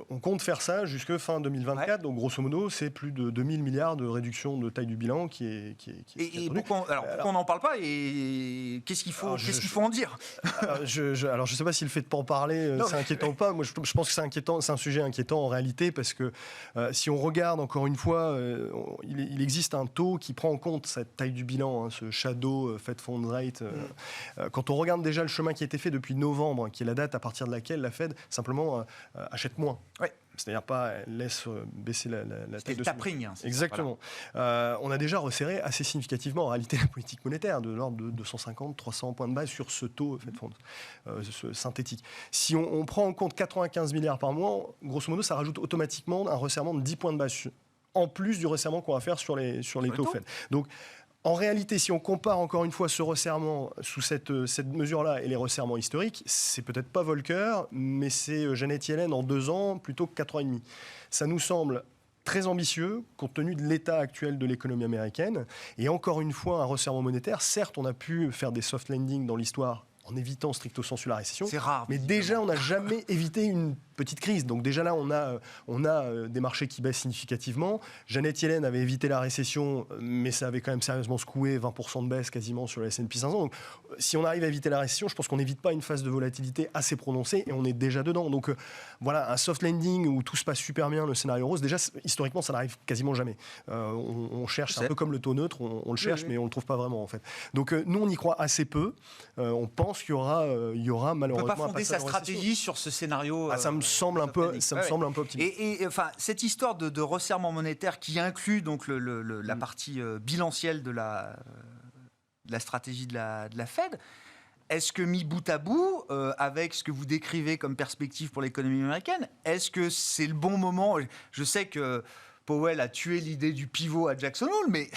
D: on compte faire ça jusque fin 2024. Donc grosso modo, c'est plus de 2000 milliards de réduction de taille du bilan qui est
B: et pourquoi on n'en parle pas et qu'est-ce qu'il faut en dire?
D: Alors je ne sais pas si le fait de ne pas en parler, c'est inquiétant ou pas. Moi, je pense que c'est inquiétant, c'est un sujet inquiétant en réalité parce que si on regarde encore une fois, il existe un taux qui prend en compte cette taille du bilan, hein, ce shadow Fed Funds Rate. Quand on regarde déjà le chemin qui a été fait depuis novembre, qui est la date à partir de laquelle la Fed simplement achète moins.
B: Ouais.
D: C'est-à-dire pas laisse baisser la taille de
B: tapering. Hein,
D: exactement. Voilà. On a déjà resserré assez significativement en réalité la politique monétaire de l'ordre de 250-300 points de base sur ce taux Fed Funds synthétique. Si on prend en compte 95 milliards par mois, grosso modo, ça rajoute automatiquement un resserrement de 10 points de base en plus du resserrement qu'on va faire sur les taux Fed. Donc en réalité, si on compare encore une fois ce resserrement sous cette mesure-là et les resserrements historiques, c'est peut-être pas Volcker, mais c'est Janet Yellen en 2 ans plutôt que 4 ans et demi. Ça nous semble très ambitieux compte tenu de l'état actuel de l'économie américaine. Et encore une fois, un resserrement monétaire, certes, on a pu faire des soft landing dans l'histoire en évitant stricto sensu la récession.
B: C'est rare.
D: Mais déjà, on n'a jamais évité une petite crise. Donc déjà là, on a des marchés qui baissent significativement. Janet Yellen avait évité la récession, mais ça avait quand même sérieusement secoué 20% de baisse quasiment sur le S&P 500. Donc si on arrive à éviter la récession, je pense qu'on n'évite pas une phase de volatilité assez prononcée et on est déjà dedans. Donc voilà, un soft landing où tout se passe super bien, le scénario rose, déjà historiquement, ça n'arrive quasiment jamais. On cherche, c'est un peu comme le taux neutre, on le cherche, mais on ne le trouve pas vraiment en fait. Donc nous, on y croit assez peu. On pense qu'il y aura malheureusement...
B: On ne peut pas fonder sa stratégie sur ce scénario.
D: Ça me semble un peu optimiste.
B: Et enfin, cette histoire de resserrement monétaire qui inclut donc la partie bilancielle de la stratégie de la Fed, est-ce que mis bout à bout, avec ce que vous décrivez comme perspective pour l'économie américaine, est-ce que c'est le bon moment? Je sais que Powell a tué l'idée du pivot à Jackson Hole, mais...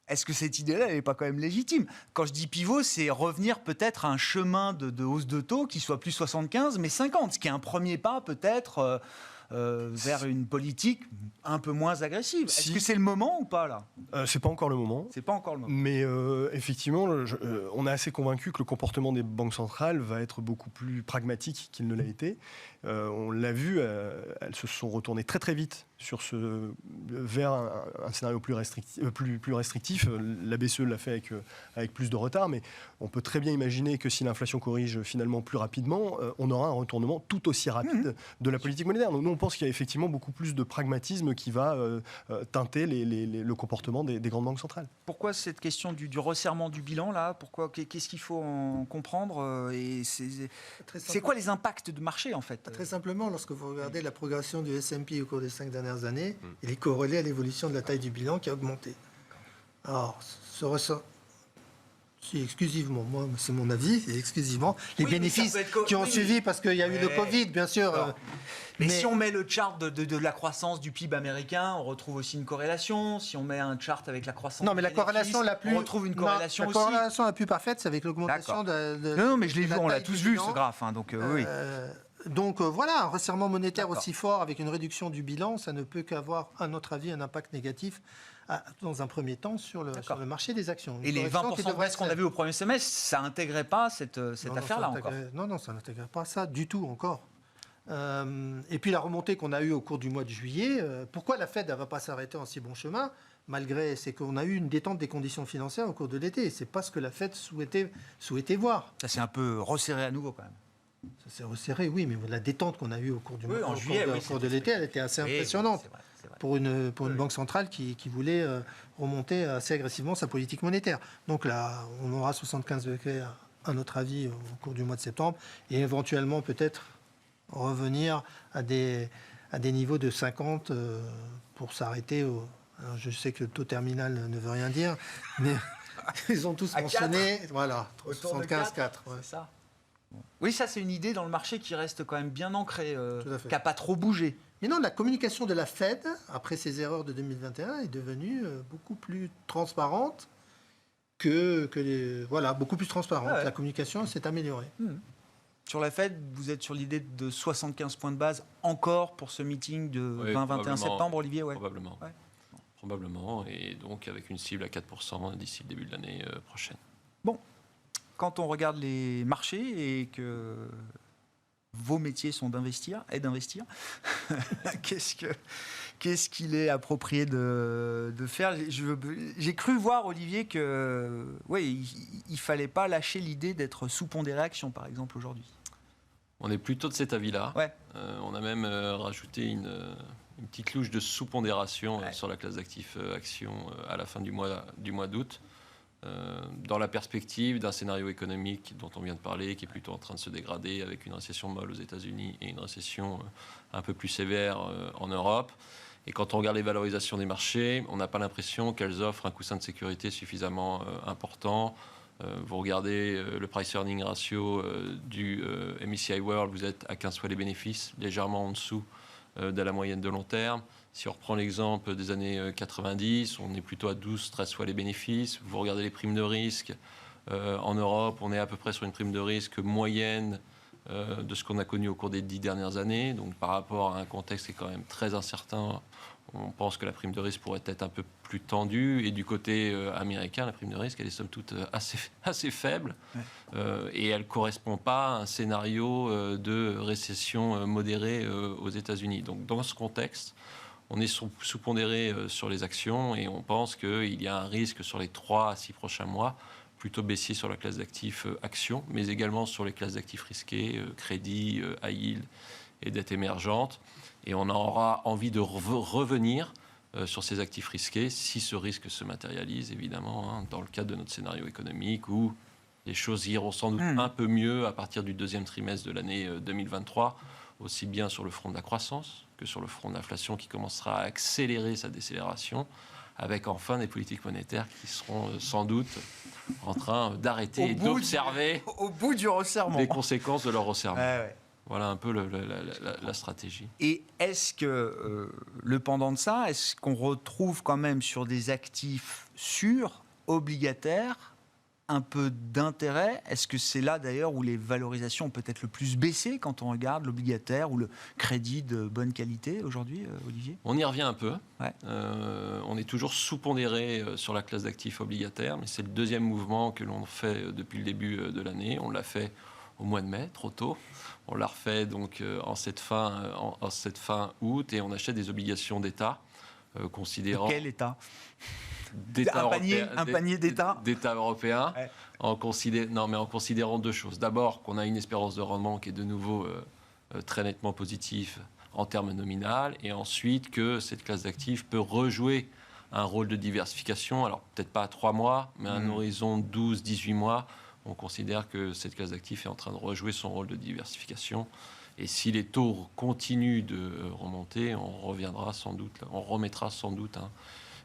B: Est-ce que cette idée-là, elle n'est pas quand même légitime? Quand je dis pivot, c'est revenir peut-être à un chemin de hausse de taux qui soit plus 75, mais 50, ce qui est un premier pas peut-être vers une politique un peu moins agressive. Est-ce
D: Si.
B: que c'est le moment ou pas là ?
D: C'est pas encore le moment.
B: C'est pas encore le moment.
D: Mais effectivement, on est assez convaincu que le comportement des banques centrales va être beaucoup plus pragmatique qu'il ne l'a été. On l'a vu, elles se sont retournées très très vite vers un scénario plus restrictif. La BCE l'a fait avec plus de retard, mais on peut très bien imaginer que si l'inflation corrige finalement plus rapidement, on aura un retournement tout aussi rapide de la politique monétaire. Donc nous, on pense qu'il y a effectivement beaucoup plus de pragmatisme qui va teinter le comportement des grandes banques centrales.
B: Pourquoi cette question du resserrement du bilan là ? Qu'est-ce qu'il faut en comprendre et c'est quoi les impacts de marché en fait ?
F: Très simplement, lorsque vous regardez la progression du S&P au cours des 5 dernières années, il est corrélé à l'évolution de la taille du bilan qui a augmenté. Alors, ce ressort... Si, exclusivement, moi, c'est mon avis, et exclusivement, les bénéfices qui ont suivi, parce qu'il y a eu le Covid, bien sûr.
B: Mais si on met le chart de la croissance du PIB américain, on retrouve aussi une corrélation. Si on met un chart avec la croissance
F: Non, mais
B: des
F: la corrélation la plus...
B: on retrouve une corrélation aussi.
F: La corrélation la plus parfaite, c'est avec l'augmentation
B: Non, mais je l'ai vu, on l'a tous vu, ce graphe. Hein, donc, oui.
F: Donc voilà, un resserrement monétaire aussi fort avec une réduction du bilan, ça ne peut qu'avoir, à notre avis, un impact négatif dans un premier temps sur le marché des actions.
B: Et les 20% de baisse qu'on a vu au premier semestre, ça n'intégrait pas cette affaire-là encore.
F: Non, ça n'intégrait pas ça du tout encore. Et puis la remontée qu'on a eue au cours du mois de juillet, pourquoi la Fed ne va pas s'arrêter en si bon chemin malgré, c'est qu'on a eu une détente des conditions financières au cours de l'été. C'est pas ce que la Fed souhaitait voir.
B: Ça s'est un peu resserré à nouveau quand même.
F: Ça s'est resserré, oui, mais la détente qu'on a eue au cours du mois,
B: en juillet,
F: au cours de l'été, elle était assez impressionnante
B: c'est vrai.
F: pour une banque centrale qui voulait remonter assez agressivement sa politique monétaire. Donc là, on aura 75 degrés, à notre avis, au cours du mois de septembre, et éventuellement peut-être revenir à des niveaux de 50 pour s'arrêter. Alors je sais que le taux terminal ne veut rien dire, mais ils ont tous mentionné,
B: 4.
F: voilà, 75, 4.
B: C'est ça. Oui, ça c'est une idée dans le marché qui reste quand même bien ancrée,
F: Tout à fait.
B: qui n'a pas trop bougé.
F: Mais non, la communication de la Fed, après ses erreurs de 2021, est devenue beaucoup plus transparente beaucoup plus transparente.
B: Ah ouais.
F: La communication s'est améliorée.
B: Sur la Fed, vous êtes sur l'idée de 75 points de base encore pour ce meeting de 20-21 septembre, Olivier ?
E: Probablement.
B: Ouais.
E: Probablement, et donc avec une cible à 4% d'ici le début de l'année prochaine.
B: Bon, quand on regarde les marchés et que vos métiers sont d'investir, qu'est-ce qu'il est approprié de faire ? J'ai cru voir, Olivier, que il fallait pas lâcher l'idée d'être sous-pondéré action, par exemple, aujourd'hui.
E: On est plutôt de cet avis-là.
B: Ouais.
E: On a même rajouté une petite louche de sous-pondération sur la classe d'actifs actions à la fin du mois d'août, dans la perspective d'un scénario économique dont on vient de parler, qui est plutôt en train de se dégrader avec une récession molle aux États-Unis et une récession un peu plus sévère en Europe. Et quand on regarde les valorisations des marchés, on n'a pas l'impression qu'elles offrent un coussin de sécurité suffisamment important. Vous regardez le price-earning ratio du MSCI World, vous êtes à 15 fois les bénéfices, légèrement en dessous de la moyenne de long terme. Si on reprend l'exemple des années 90, on est plutôt à 12-13 fois les bénéfices. Vous regardez les primes de risque. En Europe, on est à peu près sur une prime de risque moyenne de ce qu'on a connu au cours des 10 dernières années. Donc par rapport à un contexte qui est quand même très incertain, on pense que la prime de risque pourrait être un peu plus tendue. Et du côté américain, la prime de risque, elle est somme toute assez faible. Et elle ne correspond pas à un scénario de récession modérée aux États-Unis. Donc dans ce contexte, on est sous-pondéré sur les actions et on pense qu'il y a un risque sur les 3 à 6 prochains mois plutôt baissier sur la classe d'actifs actions, mais également sur les classes d'actifs risqués, crédit, high yield et dette émergente. Et on aura envie de revenir sur ces actifs risqués si ce risque se matérialise, évidemment, dans le cadre de notre scénario économique où les choses iront sans doute un peu mieux à partir du deuxième trimestre de l'année 2023, aussi bien sur le front de la croissance que sur le front de l'inflation qui commencera à accélérer sa décélération, avec enfin des politiques monétaires qui seront sans doute en train d'arrêter et d'observer
B: au bout du resserrement
E: les conséquences de leur resserrement.
B: Ouais.
E: Voilà un peu la stratégie.
B: Et est-ce que le pendant de ça, est-ce qu'on retrouve quand même sur des actifs sûrs, obligataires, un peu d'intérêt. Est-ce que c'est là d'ailleurs où les valorisations ont peut-être le plus baissé quand on regarde l'obligataire ou le crédit de bonne qualité aujourd'hui, Olivier ?
E: On y revient un peu.
B: Ouais.
E: On est toujours sous-pondéré sur la classe d'actifs obligataires, mais c'est le deuxième mouvement que l'on fait depuis le début de l'année. On l'a fait au mois de mai, trop tôt. On l'a refait donc en cette fin août et on achète des obligations d'État considérant...
B: Quel État ?
E: d'État
B: Un panier d'État ?
E: D'État européen,
B: Ouais.
E: en considérant deux choses. D'abord, qu'on a une espérance de rendement qui est de nouveau très nettement positive en termes nominal, et ensuite que cette classe d'actifs peut rejouer un rôle de diversification, alors peut-être pas à 3 mois, mais à un horizon de 12-18 mois. On considère que cette classe d'actifs est en train de rejouer son rôle de diversification. Et si les taux continuent de remonter, on remettra sans doute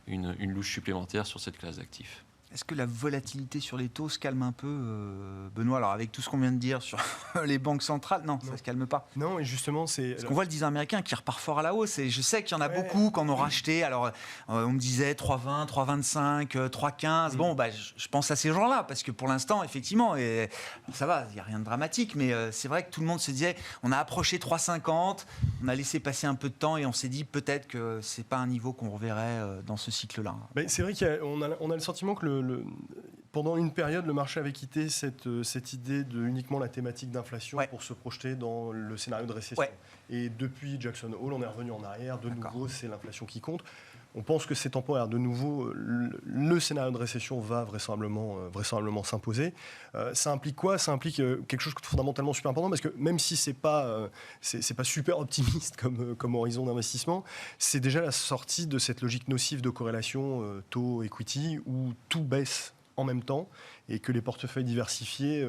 E: une louche supplémentaire sur cette classe d'actifs.
B: Est-ce que la volatilité sur les taux se calme un peu, Benoît ? Alors avec tout ce qu'on vient de dire sur les banques centrales, non, ça ne se calme pas.
D: Non, et justement, c'est...
B: Parce qu'on voit le 10 ans américain qui repart fort à la hausse. Et je sais qu'il y en a beaucoup qui en ont racheté. Alors, on me disait 3,20, 3,25, 3,15. Bon, je pense à ces gens-là. Parce que pour l'instant, effectivement, et ça va, il n'y a rien de dramatique. Mais c'est vrai que tout le monde se disait, on a approché 3,50. On a laissé passer un peu de temps et on s'est dit peut-être que ce n'est pas un niveau qu'on reverrait dans ce cycle-là.
D: Ben, c'est vrai qu'on a le sentiment que pendant une période, le marché avait quitté cette idée de uniquement la thématique d'inflation pour se projeter dans le scénario de récession. Ouais. Et depuis Jackson Hole, on est revenu en arrière. De nouveau, c'est l'inflation qui compte. On pense que c'est temporaire. De nouveau, le scénario de récession va vraisemblablement s'imposer. Ça implique quoi ? Ça implique quelque chose de fondamentalement super important, parce que même si c'est pas super optimiste comme horizon d'investissement, c'est déjà la sortie de cette logique nocive de corrélation taux-equity où tout baisse en même temps et que les portefeuilles diversifiés,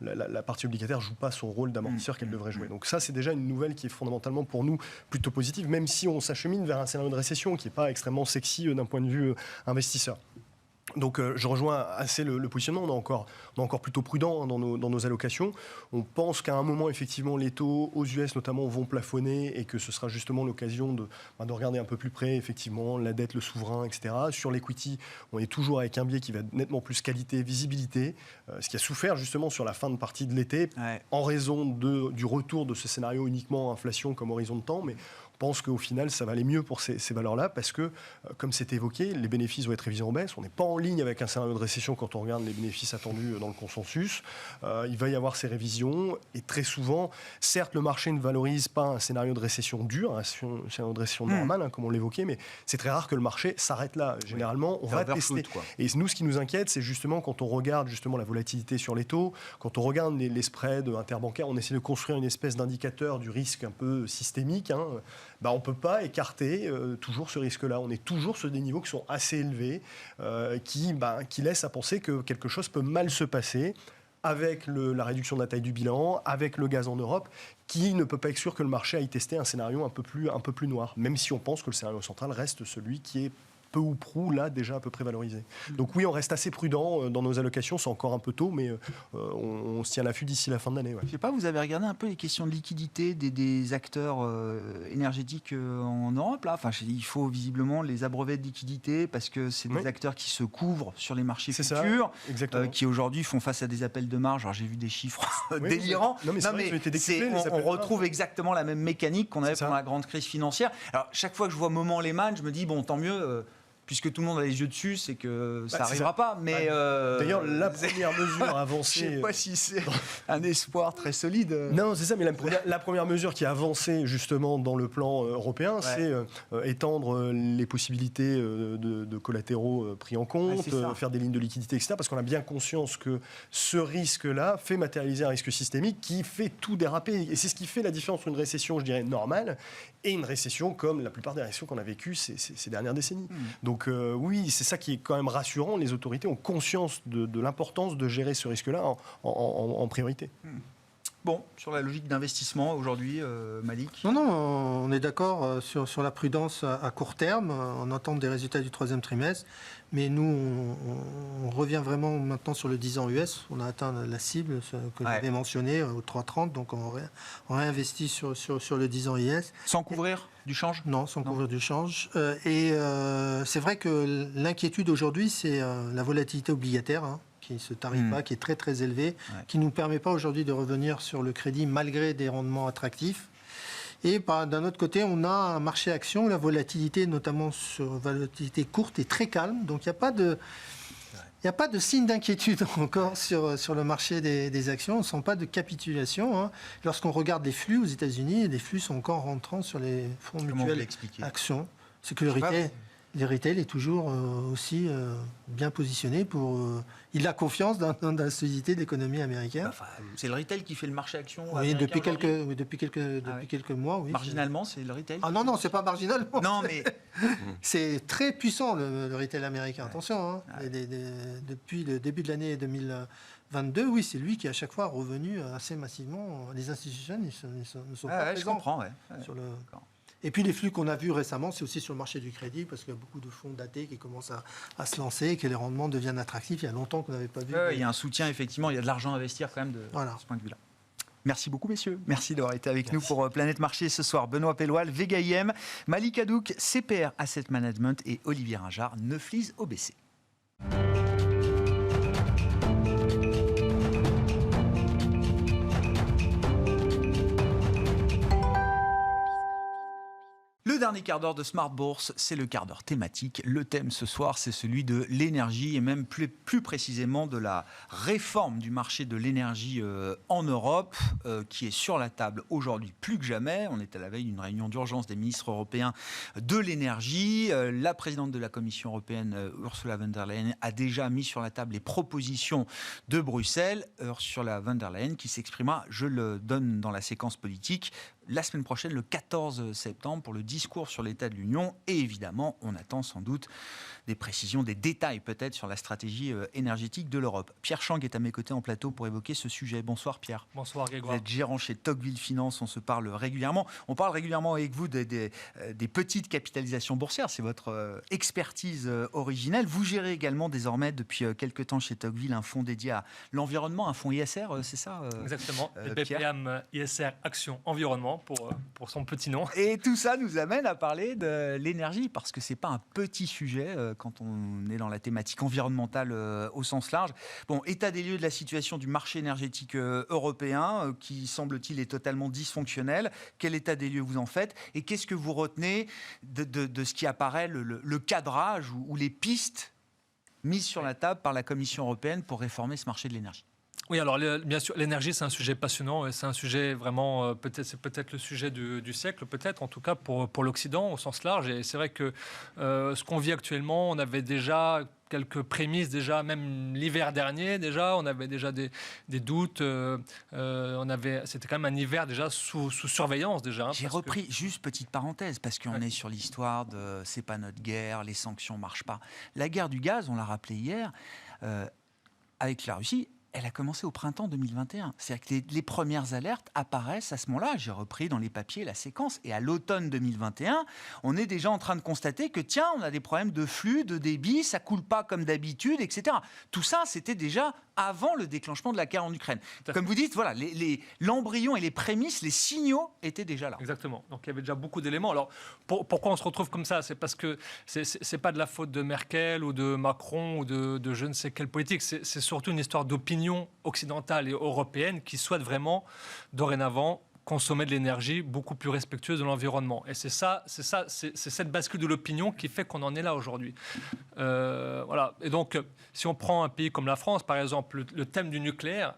D: la partie obligataire ne joue pas son rôle d'amortisseur qu'elle devrait jouer. Donc ça, c'est déjà une nouvelle qui est fondamentalement pour nous plutôt positive, même si on s'achemine vers un scénario de récession qui n'est pas extrêmement sexy d'un point de vue investisseur. Donc je rejoins assez le positionnement, on est encore plutôt prudent dans nos allocations. On pense qu'à un moment, effectivement, les taux aux US notamment vont plafonner et que ce sera justement l'occasion de regarder un peu plus près, effectivement, la dette, le souverain, etc. Sur l'equity, on est toujours avec un biais qui va être nettement plus qualité, visibilité, ce qui a souffert justement sur la fin de partie de l'été, en raison du retour de ce scénario uniquement inflation comme horizon de temps, mais je pense qu'au final, ça va aller mieux pour ces valeurs-là parce que, comme c'était évoqué, les bénéfices vont être révisés en baisse. On n'est pas en ligne avec un scénario de récession quand on regarde les bénéfices attendus dans le consensus. Il va y avoir ces révisions et très souvent, certes, le marché ne valorise pas un scénario de récession dur, un scénario de récession normal, comme on l'évoquait, mais c'est très rare que le marché s'arrête là. Généralement, on va tester. Et nous, ce qui nous inquiète, c'est justement quand on regarde justement la volatilité sur les taux, quand on regarde les spreads interbancaires, on essaie de construire une espèce d'indicateur du risque un peu systémique. On ne peut pas écarter toujours ce risque-là. On est toujours sur des niveaux qui sont assez élevés, qui laissent à penser que quelque chose peut mal se passer avec la réduction de la taille du bilan, avec le gaz en Europe, qui ne peut pas exclure que le marché aille tester un scénario un peu plus noir, même si on pense que le scénario central reste celui qui est peu ou prou, là, déjà à peu près valorisé. Donc oui, on reste assez prudent dans nos allocations, c'est encore un peu tôt, mais on se tient à l'affût d'ici la fin de l'année. Ouais.
B: Je ne sais pas, vous avez regardé un peu les questions de liquidité des acteurs énergétiques en Europe, là. Enfin, il faut visiblement les abreuver de liquidité parce que c'est des acteurs qui se couvrent sur les marchés futurs, qui aujourd'hui font face à des appels de marge. Alors j'ai vu des chiffres délirants. On retrouve exactement la même mécanique qu'on avait pendant la grande crise financière. Alors chaque fois que je vois Moment Lehman, je me dis, bon, tant mieux... puisque tout le monde a les yeux dessus, c'est que ça n'arrivera pas. Mais
D: d'ailleurs, la première mesure avancée...
B: Je ne sais pas si c'est un espoir très solide.
D: Non, c'est ça, mais la première mesure qui a avancé justement dans le plan européen, c'est étendre les possibilités de collatéraux pris en compte, faire des lignes de liquidité, etc. Parce qu'on a bien conscience que ce risque-là fait matérialiser un risque systémique qui fait tout déraper. Et c'est ce qui fait la différence entre une récession, je dirais, normale, et une récession comme la plupart des récessions qu'on a vécues ces dernières décennies. Donc oui, c'est ça qui est quand même rassurant. Les autorités ont conscience de l'importance de gérer ce risque-là en priorité.
B: Bon, sur la logique d'investissement aujourd'hui, Malik ?
F: Non, on est d'accord sur la prudence à court terme. On attend des résultats du troisième trimestre. Mais nous, on revient vraiment maintenant sur le 10 ans US. On a atteint la cible que j'avais mentionnée au 3,30. Donc on réinvestit sur le 10 ans US.
B: Sans couvrir du change ?
F: Non, sans couvrir du change. Et c'est vrai que l'inquiétude aujourd'hui, c'est la volatilité obligataire, qui qui ne se tarit pas, qui est très très élevé,
B: Ouais.
F: qui ne nous permet pas aujourd'hui de revenir sur le crédit malgré des rendements attractifs. Et d'un autre côté, on a un marché action où la volatilité, notamment sur volatilité courte, est très calme. Donc il n'y a pas de signe d'inquiétude encore sur le marché des actions. On ne sent pas de capitulation, hein. Lorsqu'on regarde les flux aux États-Unis, les flux sont encore rentrants sur les fonds
B: Comment vous
F: mutuels
B: l'expliquez?
F: actions. C'est que le
B: Je sais pas,
F: les retail est toujours aussi bien positionné pour... il a confiance dans la solidité de l'économie américaine.
B: Enfin, c'est le retail qui fait le marché action
F: Oui,
B: américain
F: depuis
B: aujourd'hui
F: quelques mois, oui.
B: Marginalement, c'est le retail?
F: Ah non, c'est pas marginalement.
B: Non, mais
F: C'est très puissant, le retail américain.
B: Ouais.
F: Attention, hein.
B: Ouais.
F: Depuis le début de l'année 2022, oui, c'est lui qui est à chaque fois revenu assez massivement. Les institutions ne sont pas
B: je
F: présents
B: comprends. Ouais.
F: sur le...
B: D'accord.
F: Et puis les flux qu'on a vus récemment, c'est aussi sur le marché du crédit, parce qu'il y a beaucoup de fonds datés qui commencent à se lancer, et que les rendements deviennent attractifs. Il y a longtemps qu'on n'avait pas vu.
B: Il y a un soutien, effectivement, il y a de l'argent à investir quand même de
F: Voilà.
B: ce point de vue-là. Merci beaucoup, messieurs. Merci d'avoir été avec nous pour Planète Marché ce soir. Benoît Pelloual, Vega IM, Malik Hadouk, CPR Asset Management et Olivier Ringard, Neuflis OBC. Le dernier quart d'heure de Smart Bourse, c'est le quart d'heure thématique. Le thème ce soir, c'est celui de l'énergie et même plus précisément de la réforme du marché de l'énergie en Europe qui est sur la table aujourd'hui plus que jamais. On est à la veille d'une réunion d'urgence des ministres européens de l'énergie. La présidente de la Commission européenne, Ursula von der Leyen, a déjà mis sur la table les propositions de Bruxelles. Ursula von der Leyen qui s'exprimera, je le donne dans la séquence politique, la semaine prochaine, le 14 septembre, pour le discours sur l'état de l'Union. Et évidemment, on attend sans doute des précisions, des détails peut-être sur la stratégie énergétique de l'Europe. Pierre Chang est à mes côtés en plateau pour évoquer ce sujet. Bonsoir Pierre.
G: Bonsoir Grégoire.
B: Vous êtes gérant chez Tocqueville Finance, on se parle régulièrement. On parle régulièrement avec vous des petites capitalisations boursières, c'est votre expertise originelle. Vous gérez également désormais depuis quelques temps chez Tocqueville un fonds dédié à l'environnement, un fonds ISR, c'est ça
G: Exactement, le
B: Pierre
G: BPM ISR Action Environnement pour son petit nom.
B: Et tout ça nous amène à parler de l'énergie, parce que ce n'est pas un petit sujet quand on est dans la thématique environnementale au sens large. Bon, état des lieux de la situation du marché énergétique européen, qui semble-t-il est totalement dysfonctionnel. Quel état des lieux vous en faites? Et qu'est-ce que vous retenez de ce qui apparaît le cadrage ou les pistes mises sur la table par la Commission européenne pour réformer ce marché de l'énergie?
G: Oui, alors bien sûr, l'énergie, c'est un sujet passionnant et c'est un sujet vraiment, c'est peut-être le sujet du siècle, peut-être, en tout cas pour l'Occident au sens large. Et c'est vrai que ce qu'on vit actuellement, on avait déjà quelques prémices, déjà, même l'hiver dernier, déjà, on avait déjà des doutes. C'était quand même un hiver déjà sous surveillance, déjà. Hein,
B: J'ai repris, juste petite parenthèse, parce qu'on est sur l'histoire de « c'est pas notre guerre, les sanctions marchent pas ». La guerre du gaz, on l'a rappelé hier, avec la Russie, elle a commencé au printemps 2021. C'est-à-dire que les premières alertes apparaissent à ce moment-là. J'ai repris dans les papiers la séquence. Et à l'automne 2021, on est déjà en train de constater que, tiens, on a des problèmes de flux, de débit, ça coule pas comme d'habitude, etc. Tout ça, c'était déjà avant le déclenchement de la guerre en Ukraine. Comme vous dites, voilà, l'embryon et les prémices, les signaux étaient déjà là.
G: Exactement. Donc il y avait déjà beaucoup d'éléments. Alors pourquoi on se retrouve comme ça? C'est parce que c'est pas de la faute de Merkel ou de Macron ou de je ne sais quelle politique. C'est surtout une histoire d'opinion occidentale et européenne qui souhaite vraiment dorénavant consommer de l'énergie beaucoup plus respectueuse de l'environnement. Et c'est cette bascule de l'opinion qui fait qu'on en est là aujourd'hui. Voilà. Et donc, si on prend un pays comme la France, par exemple, le thème du nucléaire,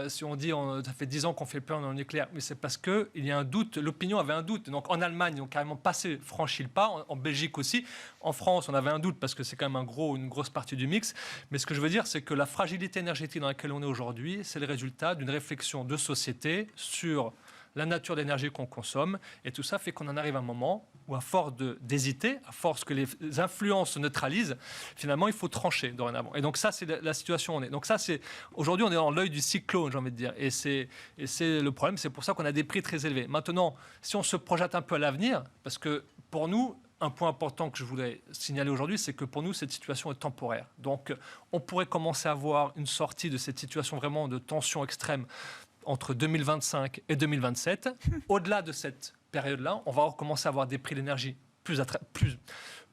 G: si on dit ça fait 10 ans qu'on fait peur dans le nucléaire, mais c'est parce qu'il y a un doute, l'opinion avait un doute. Donc en Allemagne, ils ont carrément franchi le pas, en Belgique aussi. En France, on avait un doute parce que c'est quand même une grosse partie du mix. Mais ce que je veux dire, c'est que la fragilité énergétique dans laquelle on est aujourd'hui, c'est le résultat d'une réflexion de société sur la nature d'énergie qu'on consomme, et tout ça fait qu'on en arrive à un moment où, à force d'hésiter, à force que les influences se neutralisent, finalement, il faut trancher dorénavant. Et donc ça, c'est la situation où on est. Donc ça, aujourd'hui, on est dans l'œil du cyclone, j'ai envie de dire. Et c'est le problème, c'est pour ça qu'on a des prix très élevés. Maintenant, si on se projette un peu à l'avenir, parce que pour nous, un point important que je voulais signaler aujourd'hui, c'est que pour nous, cette situation est temporaire. Donc, on pourrait commencer à voir une sortie de cette situation vraiment de tension extrême entre 2025 et 2027. Au-delà de cette période-là, on va commencer à avoir des prix d'énergie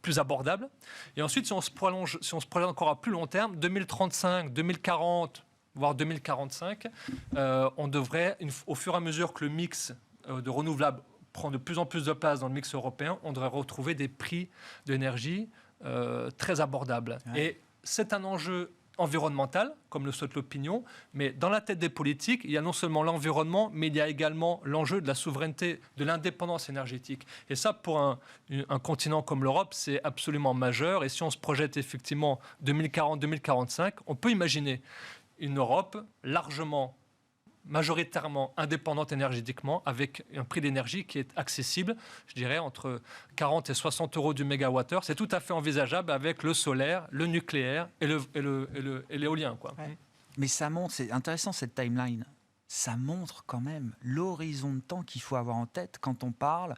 G: plus abordable. Et ensuite, si on se projette encore à plus long terme, 2035, 2040, voire 2045, on devrait, au fur et à mesure que le mix de renouvelables prend de plus en plus de place dans le mix européen, on devrait retrouver des prix d'énergie très abordables. Ouais. Et c'est un enjeu environnemental, comme le souhaite l'opinion, mais dans la tête des politiques, il y a non seulement l'environnement, mais il y a également l'enjeu de la souveraineté, de l'indépendance énergétique. Et ça, pour un continent comme l'Europe, c'est absolument majeur. Et si on se projette effectivement 2040-2045, on peut imaginer une Europe largement, majoritairement indépendante énergétiquement, avec un prix d'énergie qui est accessible, je dirais, entre 40 et 60 euros du mégawattheure. C'est tout à fait envisageable avec le solaire, le nucléaire et l'éolien, quoi.
B: Ouais. Mais ça montre, c'est intéressant cette timeline, ça montre quand même l'horizon de temps qu'il faut avoir en tête quand on parle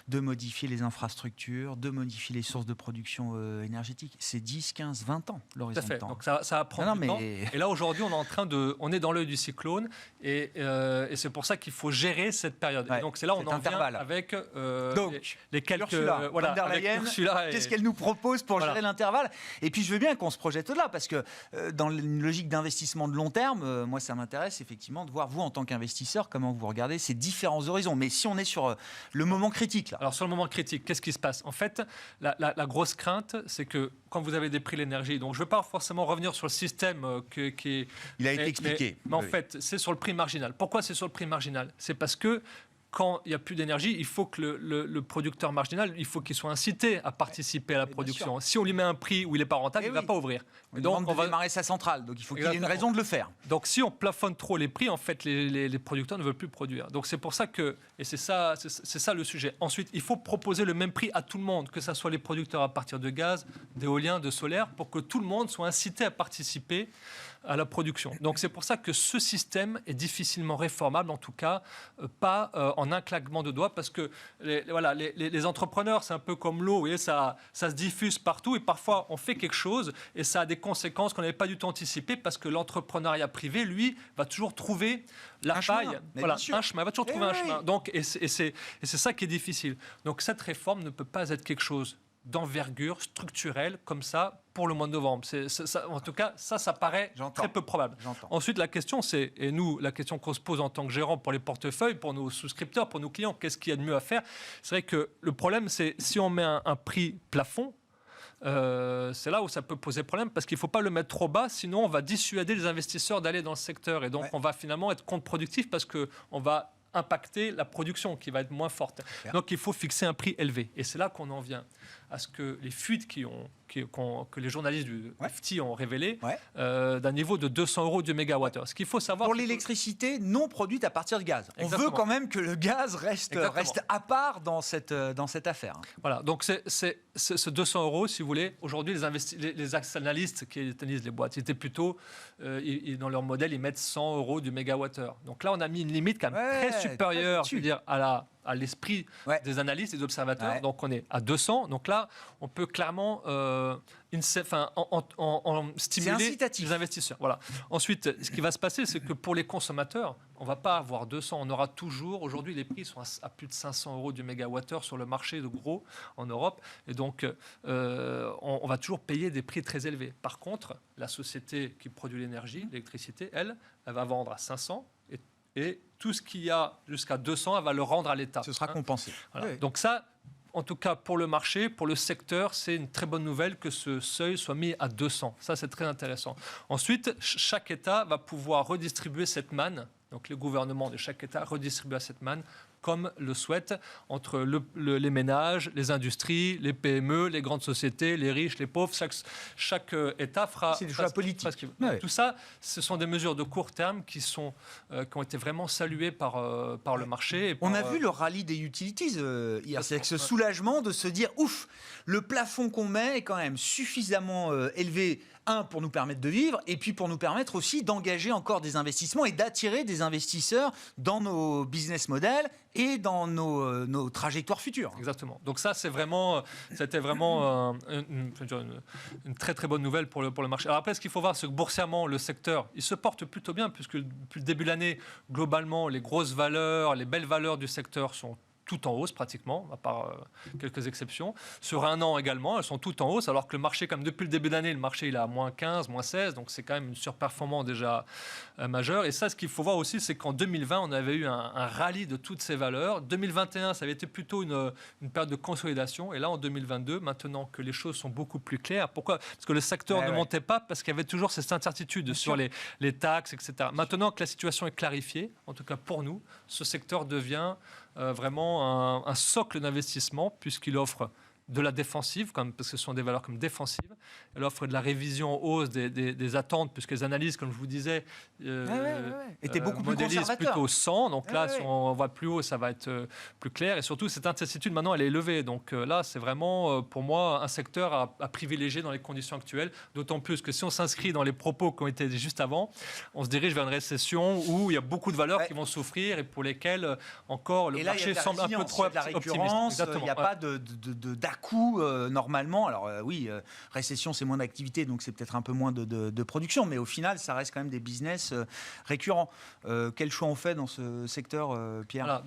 B: de modifier les infrastructures, de modifier les sources de production énergétique. C'est 10, 15, 20 ans l'horizon de temps.
G: Donc ça va prendre du temps. Et là aujourd'hui, on est dans l'œil du cyclone et c'est pour ça qu'il faut gérer cette période.
B: Ouais,
G: et donc c'est là où on en vient avec les quelques...
B: Ursula, qu'est-ce qu'elle nous propose pour gérer l'intervalle? Et puis je veux bien qu'on se projette au-delà parce que dans une logique d'investissement de long terme, moi ça m'intéresse effectivement de voir vous, en tant qu'investisseur, comment vous regardez ces différents horizons. Mais si on est sur le moment critique, là.
G: Alors, sur le moment critique, qu'est-ce qui se passe? En fait, la grosse crainte, c'est que quand vous avez des prix de l'énergie, donc je ne veux pas forcément revenir sur le système qui est...
B: Il a été expliqué.
G: Mais en fait, c'est sur le prix marginal. Pourquoi c'est sur le prix marginal? C'est parce que quand il n'y a plus d'énergie, il faut que le producteur marginal, il faut qu'il soit incité à participer à la production. Si on lui met un prix où il n'est pas rentable, il ne va pas ouvrir.
B: Et donc, on va démarrer sa centrale. Donc, il faut qu'il ait une raison de le faire.
G: Donc, si on plafonne trop les prix, en fait, les producteurs ne veulent plus produire. Donc, c'est pour ça que... Et c'est ça le sujet. Ensuite, il faut proposer le même prix à tout le monde, que ce soit les producteurs à partir de gaz, d'éolien, de solaire, pour que tout le monde soit incité à participer à la production. Donc c'est pour ça que ce système est difficilement réformable, en tout cas pas en un claquement de doigts, parce que les entrepreneurs, c'est un peu comme l'eau, vous voyez, ça se diffuse partout et parfois on fait quelque chose et ça a des conséquences qu'on n'avait pas du tout anticipées parce que l'entrepreneuriat privé, lui, va toujours trouver la faille. Un chemin, va toujours trouver un chemin. Donc, et c'est ça qui est difficile. Donc cette réforme ne peut pas être quelque chose d'envergure structurelle comme ça pour le mois de novembre. En tout cas, ça paraît très peu probable. Ensuite, la question, c'est, et nous, la question qu'on se pose en tant que gérant pour les portefeuilles, pour nos souscripteurs, pour nos clients, qu'est-ce qu'il y a de mieux à faire? C'est vrai que le problème, c'est si on met un prix plafond, c'est là où ça peut poser problème parce qu'il ne faut pas le mettre trop bas, sinon on va dissuader les investisseurs d'aller dans le secteur et donc on va finalement être contre-productif parce qu'on va impacter la production qui va être moins forte. Donc il faut fixer un prix élevé. Et c'est là qu'on en vient à ce que les fuites que les journalistes du FT ont révélé d'un niveau de 200 euros du mégawattheure. Ce qu'il faut savoir...
B: Pour l'électricité non produite à partir de gaz. Exactement. On veut quand même que le gaz reste à part dans cette affaire.
G: Voilà, donc c'est ce 200 euros, si vous voulez. Aujourd'hui, les analystes qui analysent les boîtes, c'était plutôt, dans leur modèle, ils mettent 100 euros du mégawattheure. Donc là, on a mis une limite quand même très supérieure, je veux dire, à l'esprit des analystes et des observateurs. Donc on est à 200. Donc là, on peut clairement stimuler les investisseurs. Voilà. Ensuite, ce qui va se passer, c'est que pour les consommateurs, on ne va pas avoir 200. On aura toujours... Aujourd'hui, les prix sont à plus de 500 euros du mégawattheure sur le marché de gros en Europe. Et donc, on va toujours payer des prix très élevés. Par contre, la société qui produit l'énergie, l'électricité, elle va vendre à 500 et tout ce qu'il y a jusqu'à 200, elle va le rendre à l'État.
B: Ce sera compensé.
G: Voilà. Oui. Donc ça, en tout cas pour le marché, pour le secteur, c'est une très bonne nouvelle que ce seuil soit mis à 200. Ça, c'est très intéressant. Ensuite, chaque État va pouvoir redistribuer cette manne. Donc les gouvernements de chaque État redistribuent cette manne comme le souhaitent, entre les ménages, les industries, les PME, les grandes sociétés, les riches, les pauvres. Chaque État fera...
B: C'est des choix politiques.
G: Tout ça, ce sont des mesures de court terme qui ont été vraiment saluées par le marché.
B: On a vu le rallye des utilities hier. C'est avec ce soulagement de se dire, ouf, le plafond qu'on met est quand même suffisamment élevé, pour nous permettre de vivre, et puis pour nous permettre aussi d'engager encore des investissements et d'attirer des investisseurs dans nos business models et dans nos trajectoires futures.
G: Exactement. Donc ça, c'était vraiment une très très bonne nouvelle pour le marché. Alors après, ce qu'il faut voir, c'est que boursièrement, le secteur, il se porte plutôt bien, puisque depuis le début de l'année, globalement, les grosses valeurs, les belles valeurs du secteur sont toutes en hausse pratiquement, à part quelques exceptions. Sur un an également, elles sont toutes en hausse, alors que le marché, comme depuis le début d'année, le marché il est à moins 15, moins 16, donc c'est quand même une surperformance déjà majeure. Et ça, ce qu'il faut voir aussi, c'est qu'en 2020, on avait eu un rallye de toutes ces valeurs. 2021, ça avait été plutôt une période de consolidation. Et là, en 2022, maintenant que les choses sont beaucoup plus claires, pourquoi ? Parce que le secteur ne montait pas, parce qu'il y avait toujours cette incertitude sur les taxes, etc. Maintenant que la situation est clarifiée, en tout cas pour nous, ce secteur devient vraiment un socle d'investissement, puisqu'il offre de la défensive, parce que ce sont des valeurs comme défensives. Elle offre de la révision en hausse des attentes, puisque les analyses, comme je vous disais,
B: étaient beaucoup plus
G: modélisent
B: conservateurs.
G: plutôt 100. Donc là, si on voit plus haut, ça va être plus clair. Et surtout, cette incertitude, maintenant, elle est élevée. Donc là, c'est vraiment, pour moi, un secteur à privilégier dans les conditions actuelles. D'autant plus que si on s'inscrit dans les propos qui ont été juste avant, on se dirige vers une récession où il y a beaucoup de valeurs qui vont souffrir et pour lesquelles, encore, le marché semble un peu trop optimiste.
B: Il n'y a pas d'à-coup normalement. Alors récession, c'est moins d'activité, donc c'est peut-être un peu moins de production, mais au final, ça reste quand même des business récurrents. Quel choix on fait dans ce secteur, Pierre ?
G: Voilà,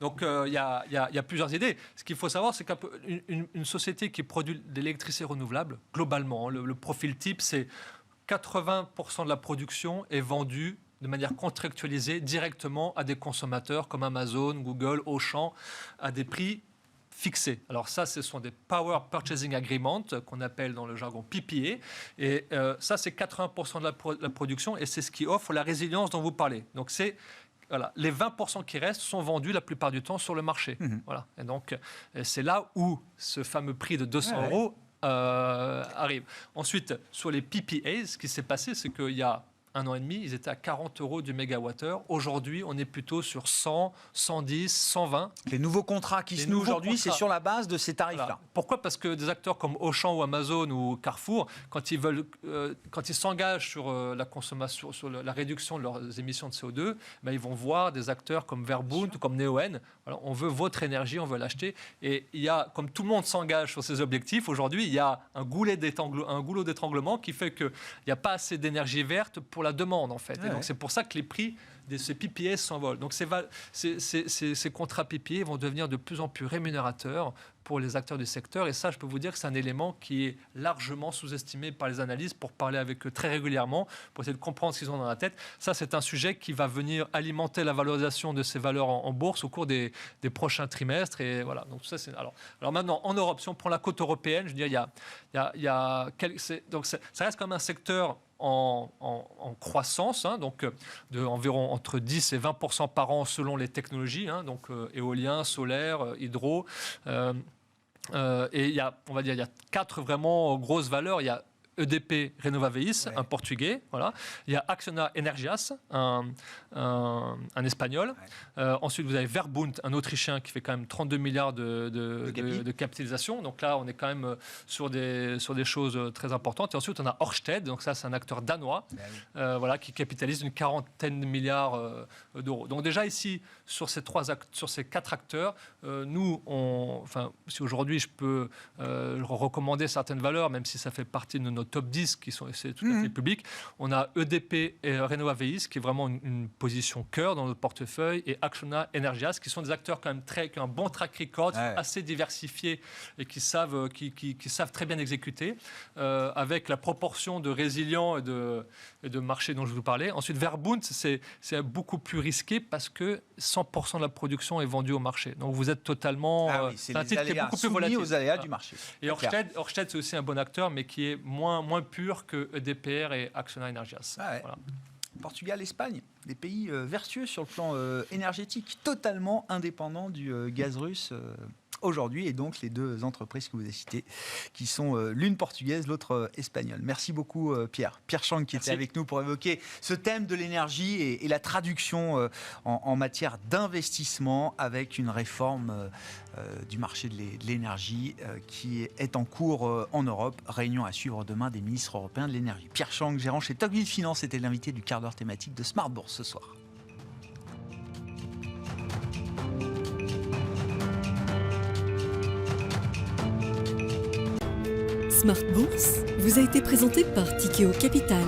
G: donc il y a plusieurs idées. Ce qu'il faut savoir, c'est qu'une société qui produit de l'électricité renouvelable, globalement, le profil type, c'est 80% de la production est vendue de manière contractualisée directement à des consommateurs comme Amazon, Google, Auchan, à des prix fixés. Alors ça, ce sont des Power Purchasing Agreements qu'on appelle dans le jargon PPA. Et ça, c'est 80% de la production et c'est ce qui offre la résilience dont vous parlez. Donc c'est les 20% qui restent sont vendus la plupart du temps sur le marché. Voilà. Et donc c'est là où ce fameux prix de 200 euros arrive. Ensuite, sur les PPA, ce qui s'est passé, c'est qu'il y a 1 an et demi, ils étaient à 40 euros du mégawattheure. Aujourd'hui, on est plutôt sur 100, 110, 120.
B: Les nouveaux contrats qui se nouent aujourd'hui, c'est sur la base de ces tarifs-là.
G: Voilà. Pourquoi ? Parce que des acteurs comme Auchan ou Amazon ou Carrefour, quand ils s'engagent sur la consommation, sur la réduction de leurs émissions de CO2, ils vont voir des acteurs comme Verbund ou comme Neoen. Voilà, on veut votre énergie, on veut l'acheter. Et il y a, comme tout le monde s'engage sur ces objectifs, aujourd'hui, il y a un goulot d'étranglement qui fait qu'il n'y a pas assez d'énergie verte pour la demande, en fait. Et donc, c'est pour ça que les prix de ces PPA s'envolent. Donc, ces contrats PPA vont devenir de plus en plus rémunérateurs pour les acteurs du secteur. Et ça, je peux vous dire que c'est un élément qui est largement sous-estimé par les analystes pour parler avec eux très régulièrement, pour essayer de comprendre ce qu'ils ont dans la tête. Ça, c'est un sujet qui va venir alimenter la valorisation de ces valeurs en bourse au cours des prochains trimestres. Et voilà. Donc, ça, c'est... Alors maintenant, en Europe, si on prend la côte européenne, je veux dire, donc ça reste comme un secteur en croissance, donc de environ entre 10 et 20% par an selon les technologies, donc éolien, solaire, hydro. Et il y a 4 vraiment grosses valeurs. Il y a EDP Renovaveis, un portugais. Voilà. Il y a Acciona Energias, un espagnol. Ensuite, vous avez Verbund, un autrichien qui fait quand même 32 milliards de capitalisation. Donc là, on est quand même sur des choses très importantes. Et ensuite, on a Ørsted, donc ça, c'est un acteur danois, qui capitalise une 40aine de milliards d'euros. Donc déjà ici, sur ces 4 acteurs, si aujourd'hui je peux recommander certaines valeurs, même si ça fait partie de notre top 10, c'est tout à fait public. On a EDP et Renovaveis, qui est vraiment une position cœur dans notre portefeuille, et Acciona Energias, qui sont des acteurs quand même qui ont un bon track record, assez diversifiés et qui savent très bien exécuter, avec la proportion de résilients et de marché dont je vous parlais. Ensuite, Verbund, c'est beaucoup plus risqué parce que 100% de la production est vendue au marché. Donc vous êtes totalement...
B: c'est un titre qui est beaucoup plus volatile. Aux aléas du marché.
G: Et Ørsted, c'est aussi un bon acteur, mais qui est moins pur que EDPR et Acciona Energias. Voilà.
B: Portugal, Espagne, des pays vertueux sur le plan énergétique, totalement indépendants du gaz russe aujourd'hui, et donc les 2 entreprises que vous avez citées, qui sont l'une portugaise, l'autre espagnole. Merci beaucoup Pierre. Pierre Chang qui était avec nous pour évoquer ce thème de l'énergie et la traduction en matière d'investissement avec une réforme du marché de l'énergie qui est en cours en Europe. Réunion à suivre demain des ministres européens de l'énergie. Pierre Chang, gérant chez Tocqueville Finance, était l'invité du quart d'heure thématique de Smart Bourse ce soir.
A: Smart Bourse vous a été présenté par Tikeo Capital.